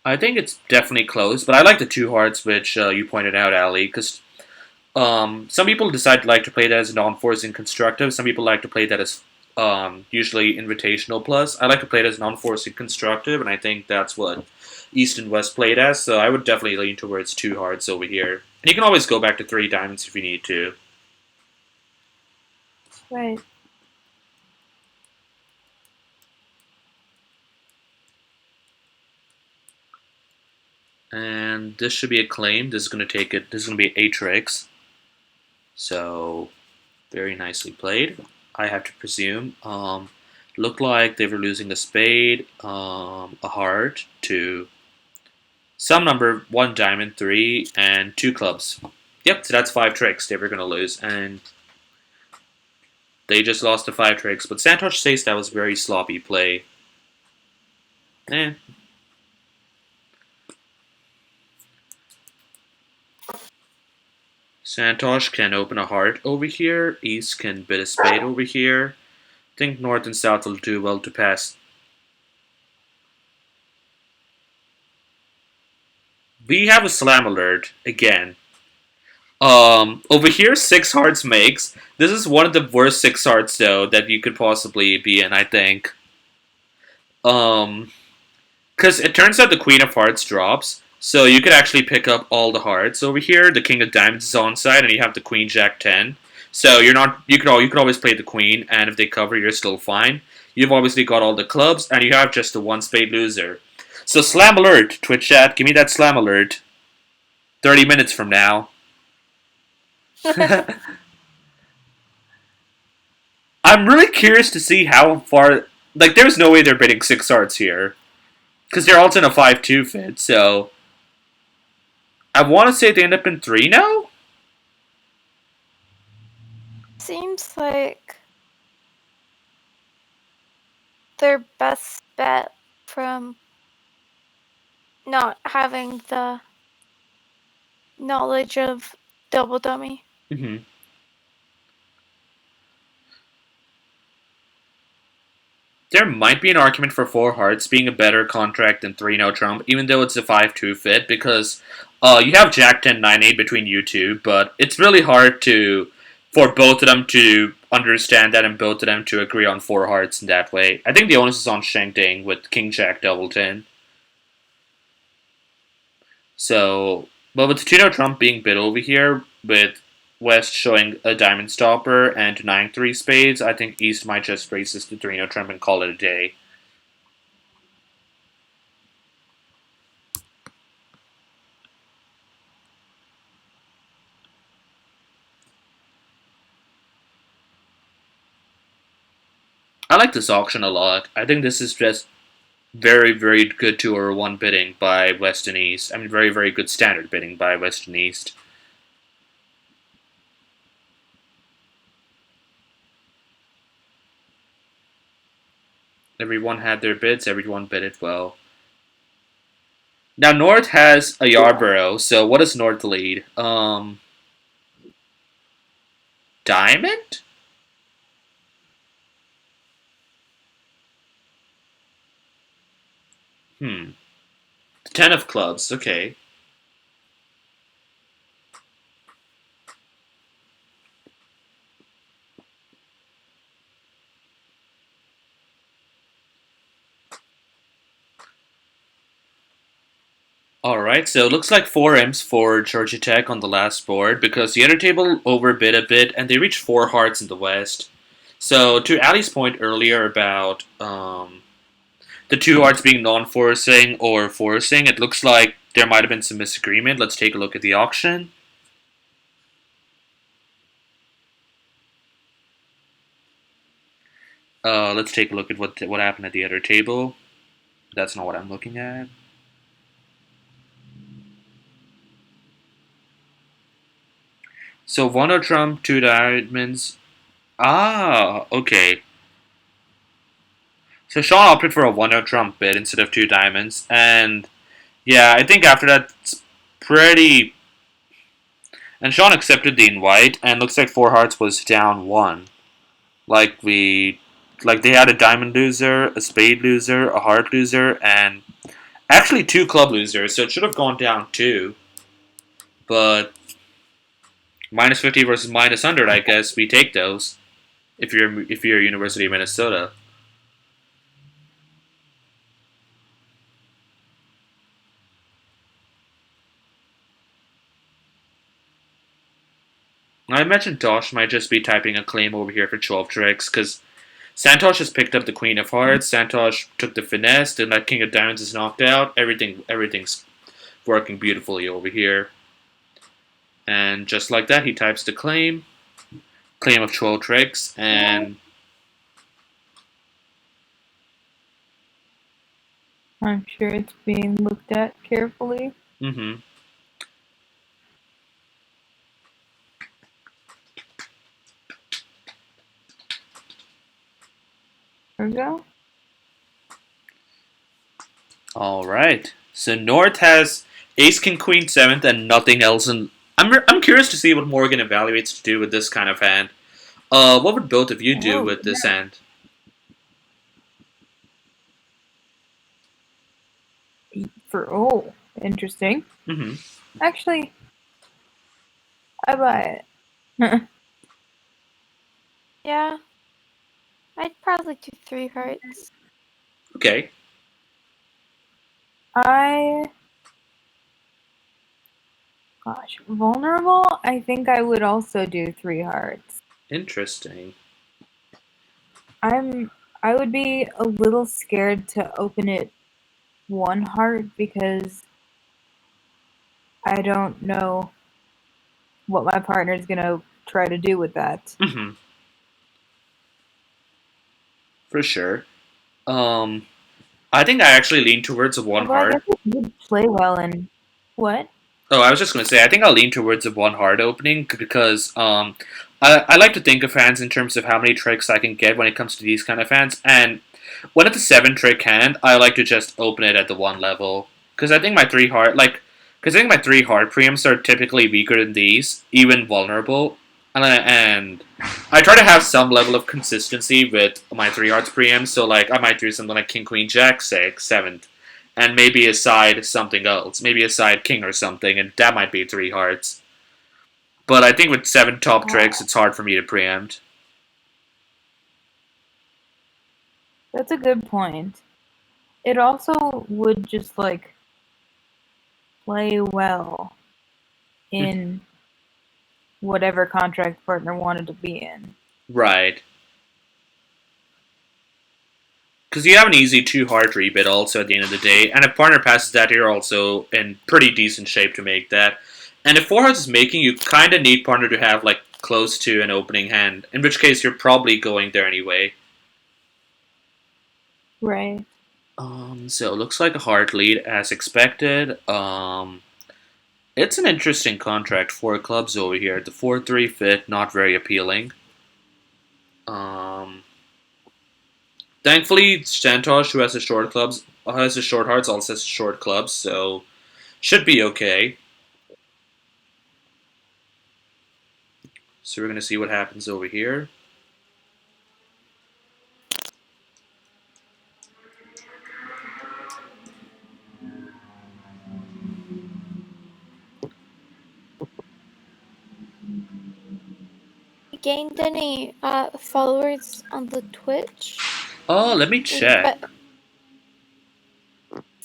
I think it's definitely close, but I like the 2 hearts, which you pointed out, Ali, because some people decide to like to play that as non-forcing constructive. Some people like to play that as usually invitational plus. I like to play it as non-forcing constructive, and I think that's what East and West played as. So I would definitely lean towards 2 hearts over here. And you can always go back to 3 diamonds if you need to. Right. And this should be a claim. This is going to take it. This is going to be 8 tricks. So very nicely played, I have to presume. Looked like they were losing a spade, a heart, to some number, 1 diamond, 3, and 2 clubs. Yep, so that's 5 tricks they were going to lose, and they just lost the 5 tricks. But Santosh says that was very sloppy play. Santosh can open a heart over here. East can bid a spade over here. I think North and South will do well to pass. We have a slam alert again. Over here, 6 hearts makes. This is one of the worst 6 hearts though that you could possibly be in, I think. Because it turns out the Queen of Hearts drops. So you could actually pick up all the hearts over here. The King of Diamonds is on side, and you have the Queen Jack 10. So you're not. You could always play the Queen, and if they cover, you're still fine. You've obviously got all the clubs, and you have just the 1 spade loser. So slam alert, Twitch chat. Give me that slam alert. 30 minutes from now. I'm really curious to see how far. Like, there's no way they're bidding 6 hearts here, because they're also in a 5-2 fit. So I want to say they end up in 3 now? seems like their best bet from not having the knowledge of double dummy. Mm-hmm. There might be an argument for four hearts being a better contract than three no trump, even though it's a 5-2 fit, because you have Jack 10 9-8 between you two, but it's really hard to for both of them to understand that and both of them to agree on four hearts in that way. I think the onus is on Sheng Ding with King Jack double 10. So, but with 2 no trump being bid over here, with West showing a diamond stopper and denying three spades, I think East might just race this to 3 no trump and call it a day. I like this auction a lot. I think this is just very, very good 2 or 1 bidding by West and East. I mean, very, very good standard bidding by West and East. Everyone had their bids, everyone bid it well. Now, North has a Yarborough, so what does North lead? Diamond? Hmm. 10 of clubs, okay. Alright, so it looks like 4 M's for Georgia Tech on the last board because the other table overbid a bit and they reached 4 hearts in the West. So, to Ali's point earlier about the 2 hearts being non forcing or forcing, it looks like there might have been some misagreement. Let's take a look at the auction. Let's take a look at what happened at the other table. That's not what I'm looking at. So 1 no trump, 2 diamonds. Ah, okay. So Sean opted for a 1 no trump bid instead of 2 diamonds, and yeah, I think after that it's pretty. And Sean accepted the invite, and looks like 4 hearts was down 1. Like like they had a diamond loser, a spade loser, a heart loser, and actually 2 club losers. So it should have gone down 2, but minus 50 versus minus 100, I guess we take those if you're University of Minnesota. I imagine Tosh might just be typing a claim over here for 12 tricks, because Santosh has picked up the Queen of Hearts, Santosh took the finesse, then that King of Diamonds is knocked out, everything's working beautifully over here. And just like that, he types the claim of 12 tricks, and I'm sure it's being looked at carefully. mm-hmm. There we go. Alright. So North has Ace King Queen 7th and nothing else, and I'm curious to see what Morgan evaluates to do with this kind of hand. What would both of you do with this hand? Interesting. Mm-hmm. Actually, I buy it. Yeah. I'd probably do 3 hearts. Okay. Vulnerable, I think I would also do 3 hearts. Interesting. I would be a little scared to open it 1 heart because I don't know what my partner is gonna try to do with that. Mm-hmm. For sure. I think I actually lean towards a 1 Although I heart. guess it would play well in what? Oh, I was just going to say, I think I'll lean towards a one hard opening because I like to think of hands in terms of how many tricks I can get when it comes to these kind of hands. And when it's a seven trick hand, I like to just open it at the one level because I think my three hard because I think my three hard preempts are typically weaker than these, even vulnerable. And I try to have some level of consistency with my three hearts preempts. So like I might do something like King Queen Jack six seventh and maybe a side something else, maybe a side king or something, and that might be three hearts. But I think with seven top tricks, Ah, it's hard for me to preempt. that's a good point. It also would just like play well in whatever contract partner wanted to be in. Right. Because you have an easy two hard rebid also at the end of the day, and if partner passes that, you're also in pretty decent shape to make that. And if four hearts is making, you kind of need partner to have like close to an opening hand, in which case you're probably going there anyway. Right. So it looks like a hard lead as expected. It's an interesting contract. Four clubs over here. The 4-3 fit, not very appealing. Um, Thankfully, Santosh, who has the short clubs, has the short hearts, also has the short clubs, so should be okay. So we're gonna see what happens over here. You gained any followers on the Twitch? Oh, let me check. But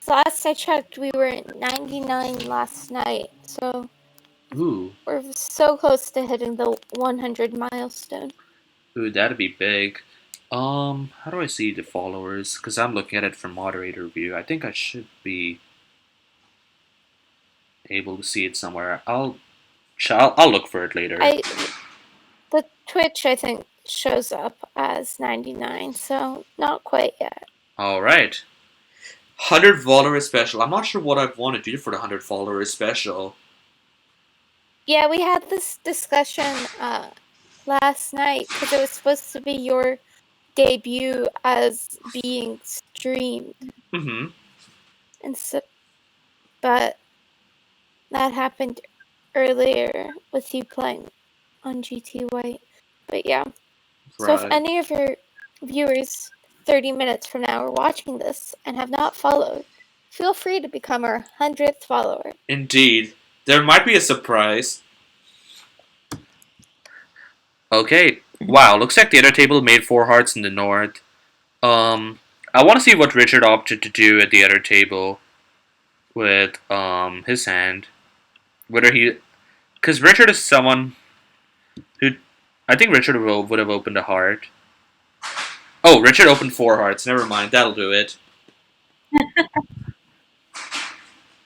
last I checked, we were at 99 last night, so Ooh, we're so close to hitting the 100 milestone. ooh, that'd be big. How do I see the followers? Because I'm looking at it from moderator view. I think I should be able to see it somewhere. I'll look for it later. The Twitch, I think, shows up as 99, so not quite yet. All right. 100 followers special. I'm not sure what I'd want to do for the 100 followers special. Yeah, we had this discussion last night because it was supposed to be your debut as being streamed, Mm-hmm. and so, but that happened earlier with you playing on GT White. But yeah, so if Right. any of your viewers 30 minutes from now are watching this and have not followed, feel free to become our 100th follower. Indeed. There might be a surprise. Okay. Wow, looks like the other table made four hearts in the north. Um, I want to see what Richard opted to do at the other table with his hand. Whether he, because Richard is someone who, I think Richard would have opened a heart. Oh, Richard opened four hearts. Never mind, that'll do it.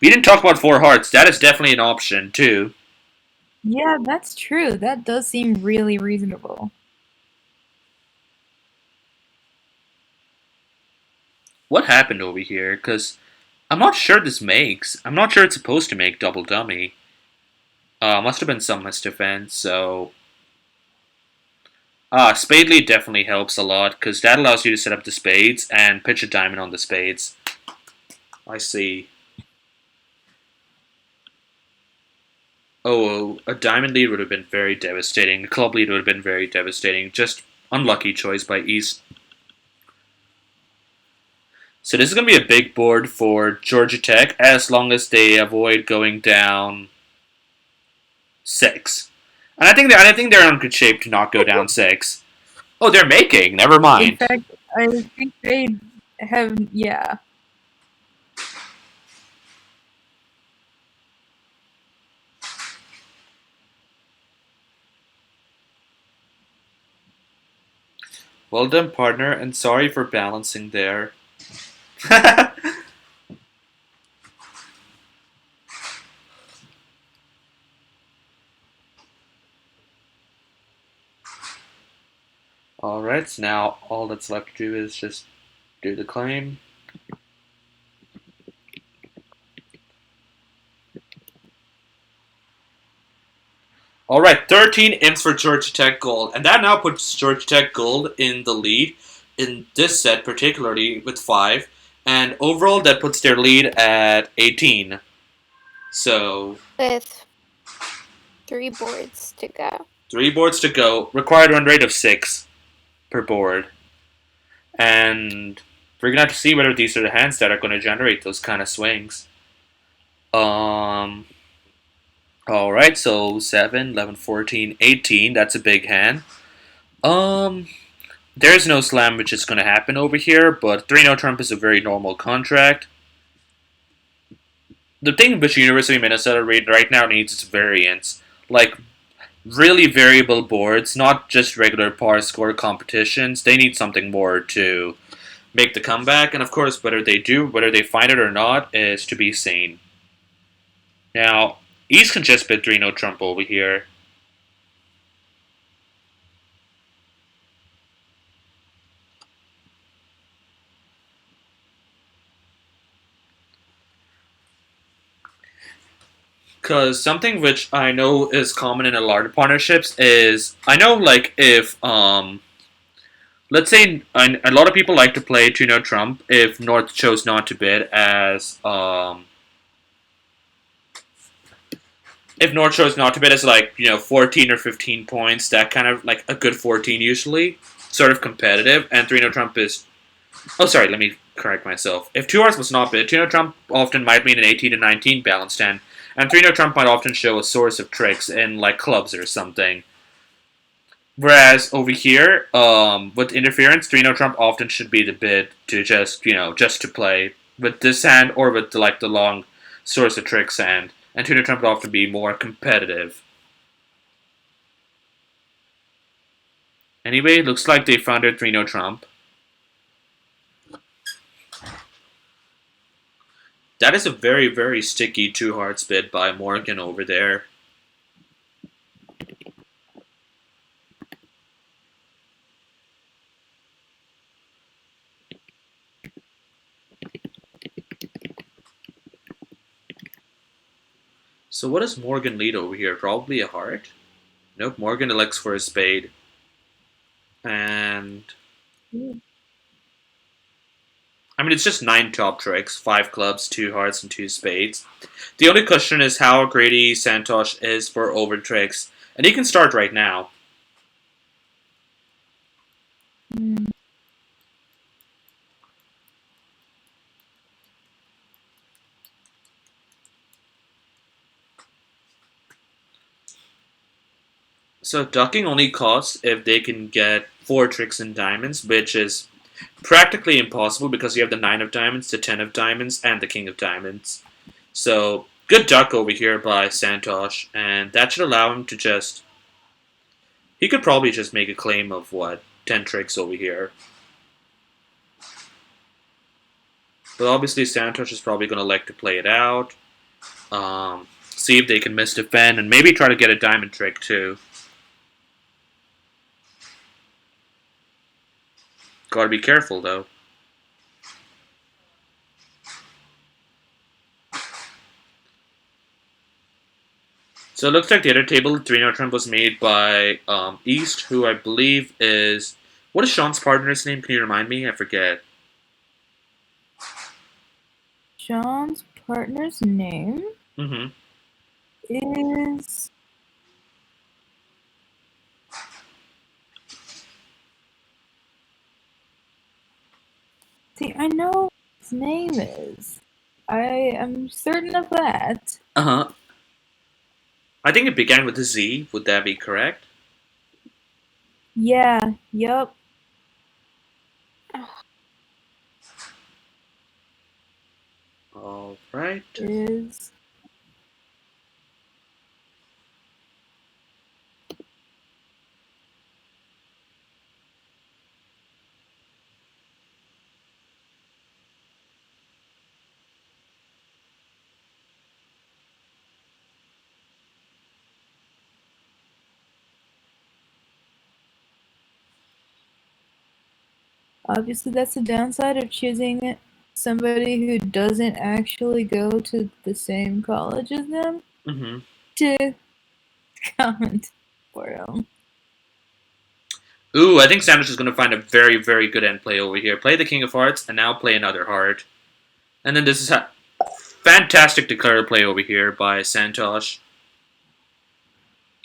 We didn't talk about four hearts. That is definitely an option too. Yeah, that's true. That does seem really reasonable. What happened over here? Because I'm not sure this makes. I'm not sure it's supposed to make double dummy. Must have been some misdefense. So, spade lead definitely helps a lot because that allows you to set up the spades and pitch a diamond on the spades. I see. Oh, a diamond lead would have been very devastating. A club lead would have been very devastating. Just unlucky choice by East. So this is going to be a big board for Georgia Tech as long as they avoid going down six. And I think they're in good shape to not go down six. Oh, they're making. Never In mind. fact, I think they have, yeah. Well done, partner, and sorry for balancing there. Alright, so now all that's left to do is just do the claim. All right, 13 imps for Georgia Tech Gold, and that now puts Georgia Tech Gold in the lead in this set, particularly with 5, and overall that puts their lead at 18. So, With 3 boards to go. 3 boards to go, required run rate of 6 per board, and we're gonna have to see whether these are the hands that are going to generate those kind of swings. Um, all right, so 7, 11, 14, 18. That's a big hand. Um, There's no slam which is going to happen over here, but 3-0 Trump is a very normal contract. The thing which University of Minnesota right now needs is variance. Like, really variable boards, not just regular par score competitions. They need something more to make the comeback, and of course, whether they find it or not, is to be seen. Now, East can just bet 3-0 Trump over here. Because something which I know is common in a lot of partnerships is I know like if let's say a lot of people like to play 2-0 Trump if North chose not to bid as if North chose not to bid as like 14 or 15 points, that kind of like a good 14 usually, sort of competitive, and 3-0 Trump is oh sorry, let me correct myself. If 2 hours was not bid, 2-0 Trump often might mean an 18 to 19 balanced hand. And 3-0 Trump might often show a source of tricks in like clubs or something. Whereas over here, with interference, 3-0 Trump often should be the bid to just to play with this hand or with the long source of tricks hand. And 2-0 Trump would often be more competitive. Anyway, looks like they found their 3-0 Trump. That is a very, very sticky 2 hearts bid by Morgan over there. So what does Morgan lead over here? Probably a heart? Nope, Morgan elects for a spade. And I mean, it's just 9 top tricks, 5 clubs, 2 hearts, and 2 spades. The only question is how greedy Santosh is for over tricks, and he can start right now. So ducking only costs if they can get 4 tricks in diamonds, which is practically impossible because you have the 9 of diamonds, the 10 of diamonds, and the king of diamonds. So good duck over here by Santosh, and that should allow him to just... He could probably just make a claim of, 10 tricks over here. But obviously Santosh is probably going to like to play it out. See if they can miss defend, and maybe try to get a diamond trick too. Gotta be careful though. So it looks like the other table, 3-0 Trump, was made by East, who I believe is... What is Sean's partner's name? Can you remind me? I forget. Sean's partner's name is... See, I know what his name is. I am certain of that. Uh-huh. I think it began with a Z. Would that be correct? Yeah, yup. All right. Is... Obviously, that's the downside of choosing somebody who doesn't actually go to the same college as them. Mm-hmm. To comment for him. Ooh, I think Sandwich is going to find a very, very good end play over here. Play the King of Hearts, and now play another heart. And then this is a fantastic declared play over here by Santosh.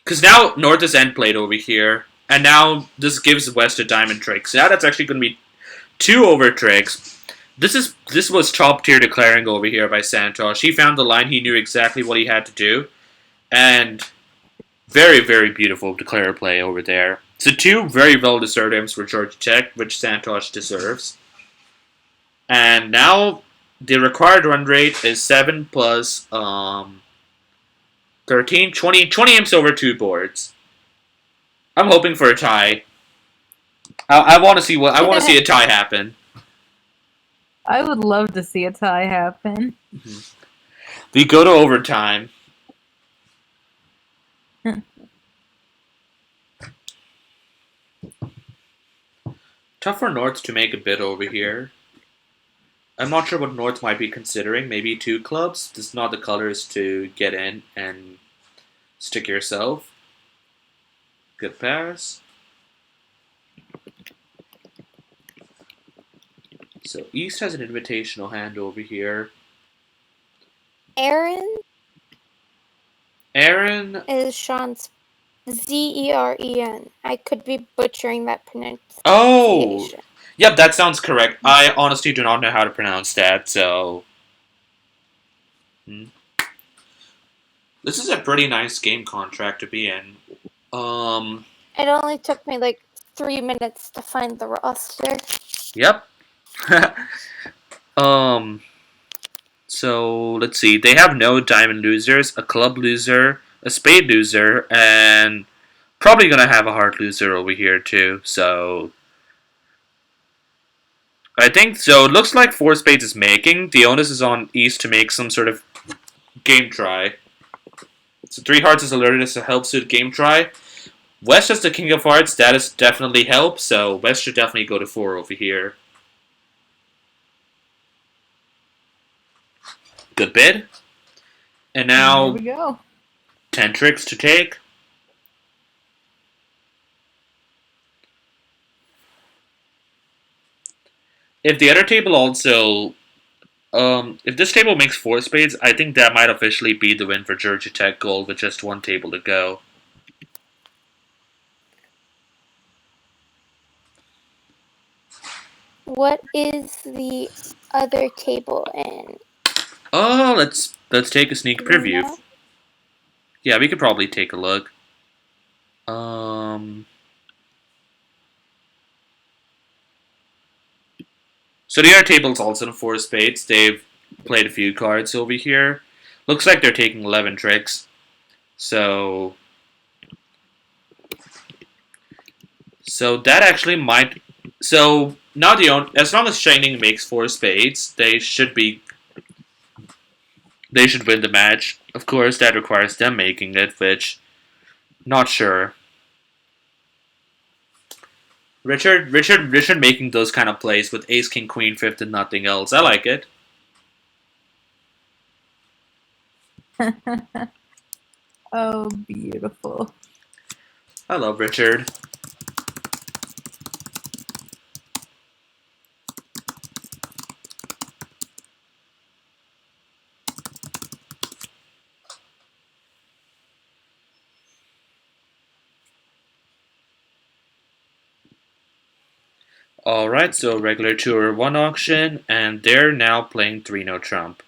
Because now North is end played over here, and now this gives West a diamond trick. So now that's actually going to be 2 over tricks. This was top tier declaring over here by Santosh. He found the line, he knew exactly what he had to do, and very, very beautiful declare play over there. So 2 very well deserved M's for Georgia Tech, which Santosh deserves. And now the required run rate is 7 plus 13, 20 imps over 2 boards. I'm hoping for a tie. I want to see a tie happen. I would love to see a tie happen. We go to overtime. Tough for North to make a bid over here. I'm not sure what North might be considering. Maybe 2 clubs. This is not the colors to get in and stick yourself. Good pass. So East has an invitational hand over here. Aaron Aaron is Sean's Zeren. I could be butchering that pronunciation. Oh! Yep, that sounds correct. I honestly do not know how to pronounce that, so... This is a pretty nice game contract to be in. It only took me like 3 minutes to find the roster. Yep. So, let's see. They have no diamond losers, a club loser, a spade loser, and probably going to have a heart loser over here too, so... I think, so it looks like 4 spades is making. The onus is on East to make some sort of game try. So 3 hearts is alerted as a help suit game try. West has the King of Hearts, that is definitely help, so West should definitely go to 4 over here. Good bid. And now, here we go. 10 tricks to take. If the other table also, if this table makes 4 spades, I think that might officially be the win for Georgia Tech Gold with just 1 table to go. What is the other table in? Oh, let's take a sneak preview. No? Yeah, we could probably take a look. So the other table's also in 4 spades. They've played a few cards over here. Looks like they're taking 11 tricks. So that actually might. So now as long as Shining makes 4 spades, they should win the match. Of course, that requires them making it, which not sure. Richard making those kind of plays with Ace King Queen 5th and nothing else. I like it. Oh, beautiful. I love Richard. Alright, so regular tour 1 auction, and they're now playing 3-no trump.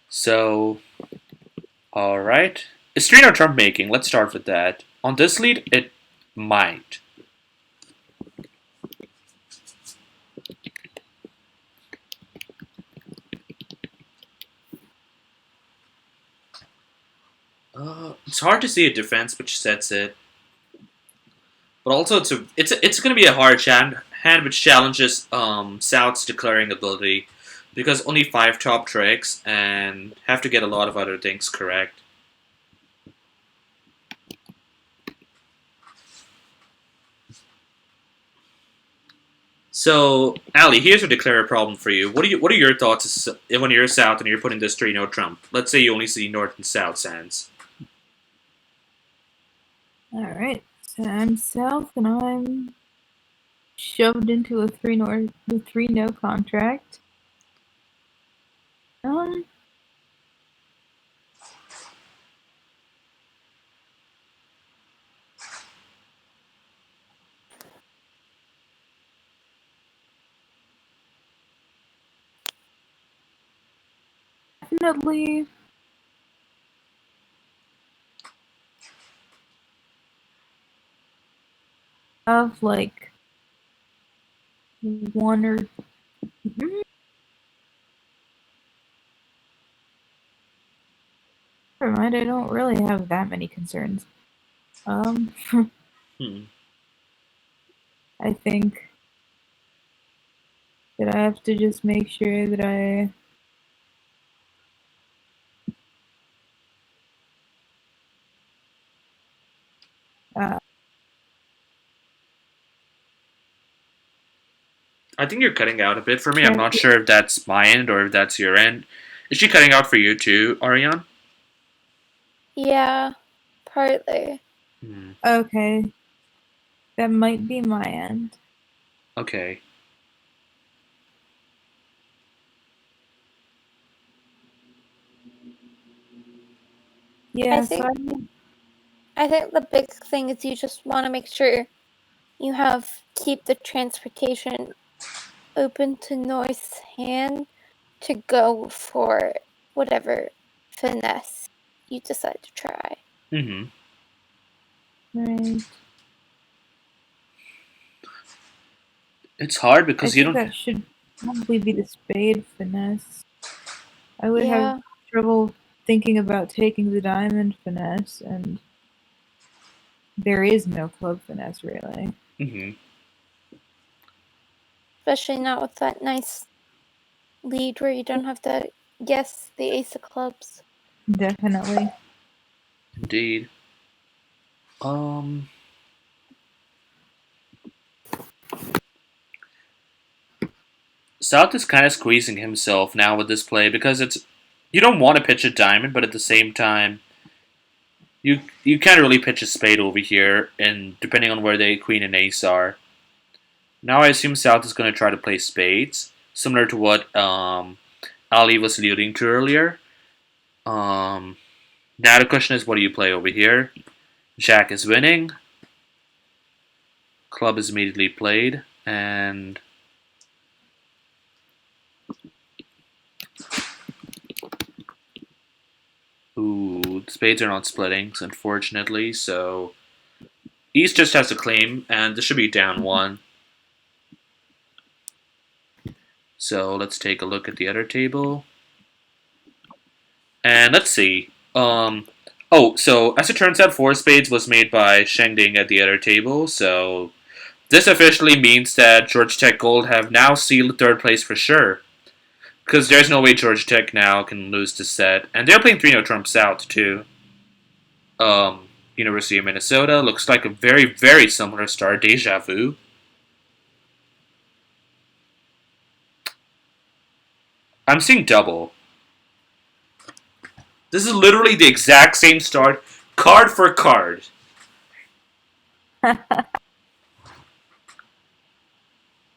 So, alright. Is 3-no trump making? Let's start with that. On this lead, it might. It's hard to see a defense which sets it, but also it's going to be a hard hand which challenges South's declaring ability, because only 5 top tricks and have to get a lot of other things correct. So, Ali, here's a declare a problem for you. What are your thoughts when you're south and you're putting this 3 no Trump? Let's say you only see north and south sands. Alright, so I'm south and I'm shoved into a 3 no contract. Definitely of like one or never mind, I don't really have that many concerns. Hmm. I think that I have to just make sure that uh, I think you're cutting out a bit for me. I'm check. not sure if that's my end or if that's your end. Is she cutting out for you too, Ariane? Yeah, partly. Hmm. Okay, that might be my end. Okay. Yeah, think I think the big thing is you just want to make sure you keep the transportation open to North's hand to go for whatever finesse you decide to try. Mm-hmm. right. It's hard I because you think don't. that should probably be the spade finesse. I would have Yeah, trouble thinking about taking the diamond finesse, and there is no club finesse really. Mm-hmm. especially not with that nice lead where you don't have to guess the ace of clubs. Definitely. Indeed. Um. South is kind of squeezing himself now with this play because it's you don't want to pitch a diamond, but at the same time, you can't really pitch a spade over here, and depending on where the queen and ace are. Now I assume South is going to try to play spades, similar to what Ali was alluding to earlier. Um, Now the question is, what do you play over here? Jack is winning. Club is immediately played, and ooh, spades are not splitting, unfortunately. So East just has to claim, and this should be down one. So let's take a look at the other table. And let's see. So as it turns out, four spades was made by Shengding at the other table. So this officially means that Georgia Tech Gold have now sealed third place for sure. Because there's no way Georgia Tech now can lose this set. And they're playing 3 no Trump South, too. University of Minnesota looks like a very, very similar start. Deja vu. I'm seeing double. This is literally the exact same start, card for card.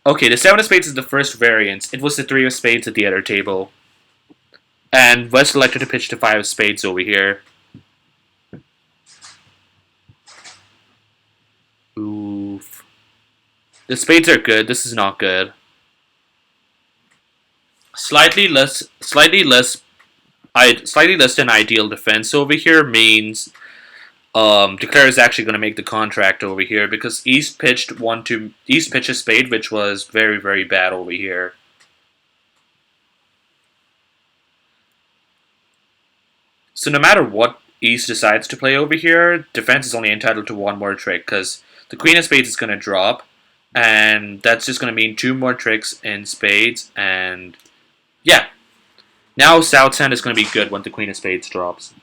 Okay, the 7 of spades is the first variant. It was the 3 of spades at the other table. And West elected to pitch the 5 of spades over here. Oof. The spades are good. This is not good. Slightly less than ideal defense over here means Declare is actually going to make the contract over here because East pitched a spade, which was very, very bad over here. So no matter what East decides to play over here, defense is only entitled to one more trick because the Queen of Spades is going to drop, and that's just going to mean two more tricks in spades, and yeah. Now South Sand is going to be good when the Queen of Spades drops.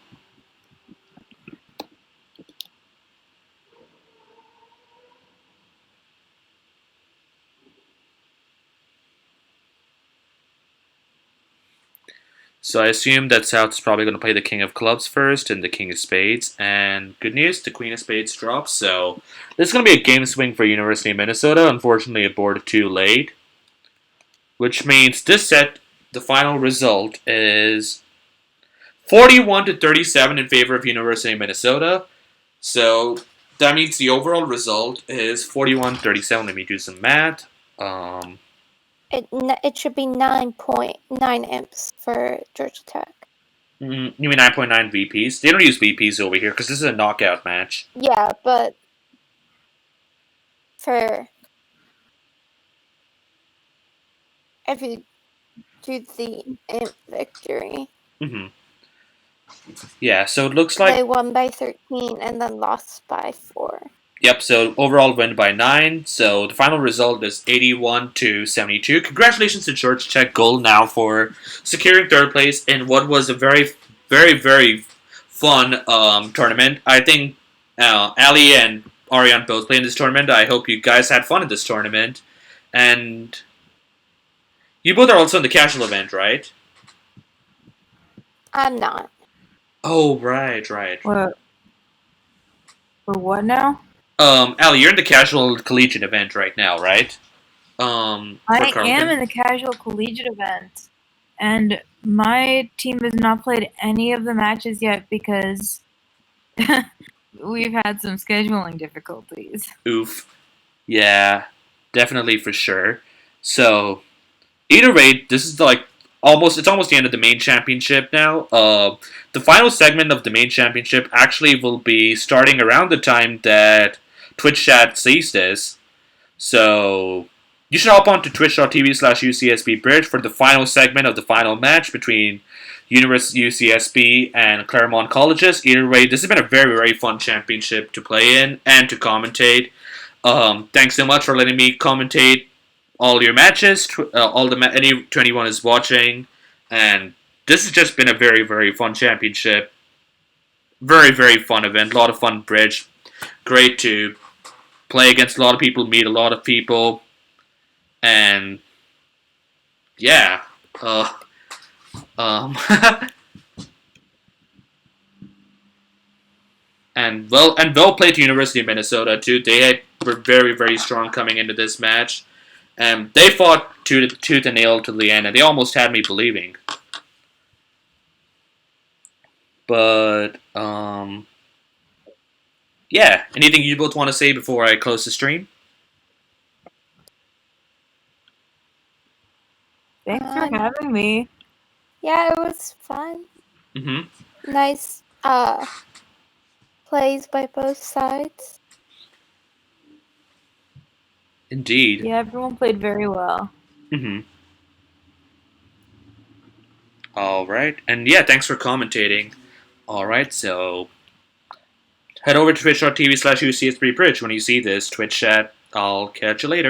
So I assume that South is probably going to play the King of Clubs first and the King of Spades. And good news, the Queen of Spades drops. So this is going to be a game swing for University of Minnesota. Unfortunately, it boarded too late, which means this set, the final result is 41 to 37 in favor of University of Minnesota. So that means the overall result is 41-37. Let me do some math. It should be 9.9 imps for Georgia Tech. You mean 9.9 VPs? They don't use VPs over here because this is a knockout match. Yeah, but for if you do the imp victory, hmm Yeah, so it looks like they won by 13 and then lost by 4. Yep, so overall win by 9. So the final result is 81 to 72. Congratulations to Georgia Tech Gold now for securing third place in what was a very, very, very fun tournament. I think Ali and Ariane both played in this tournament. I hope you guys had fun in this tournament. And you both are also in the casual event, right? I'm not. Oh, right. What? For what now? Ali, you're in the casual collegiate event right now, right? I am in the casual collegiate event, and my team has not played any of the matches yet because we've had some scheduling difficulties. Oof. Yeah, definitely for sure. So either way, this is almost the end of the main championship now. The final segment of the main championship actually will be starting around the time that Twitch chat sees this. So you should hop on to twitch.tv/UCSB Bridge for the final segment of the final match between University UCSB and Claremont Colleges. Either way, this has been a very, very fun championship to play in and to commentate. Thanks so much for letting me commentate all your matches, to anyone is watching, and this has just been a very, very fun championship. Very, very fun event. A lot of fun bridge. Great to play against a lot of people, meet a lot of people, and yeah. Um, and well played to University of Minnesota too. Were very, very strong coming into this match. And they fought tooth and nail to the end, and they almost had me believing. But, yeah. Anything you both want to say before I close the stream? Thanks for having me. Yeah, it was fun. Mm-hmm. Nice plays by both sides. Indeed. Yeah, everyone played very well. Mm-hmm. All right. And yeah, thanks for commentating. All right, so head over to twitch.tv/UCS3Bridge when you see this Twitch chat. I'll catch you later.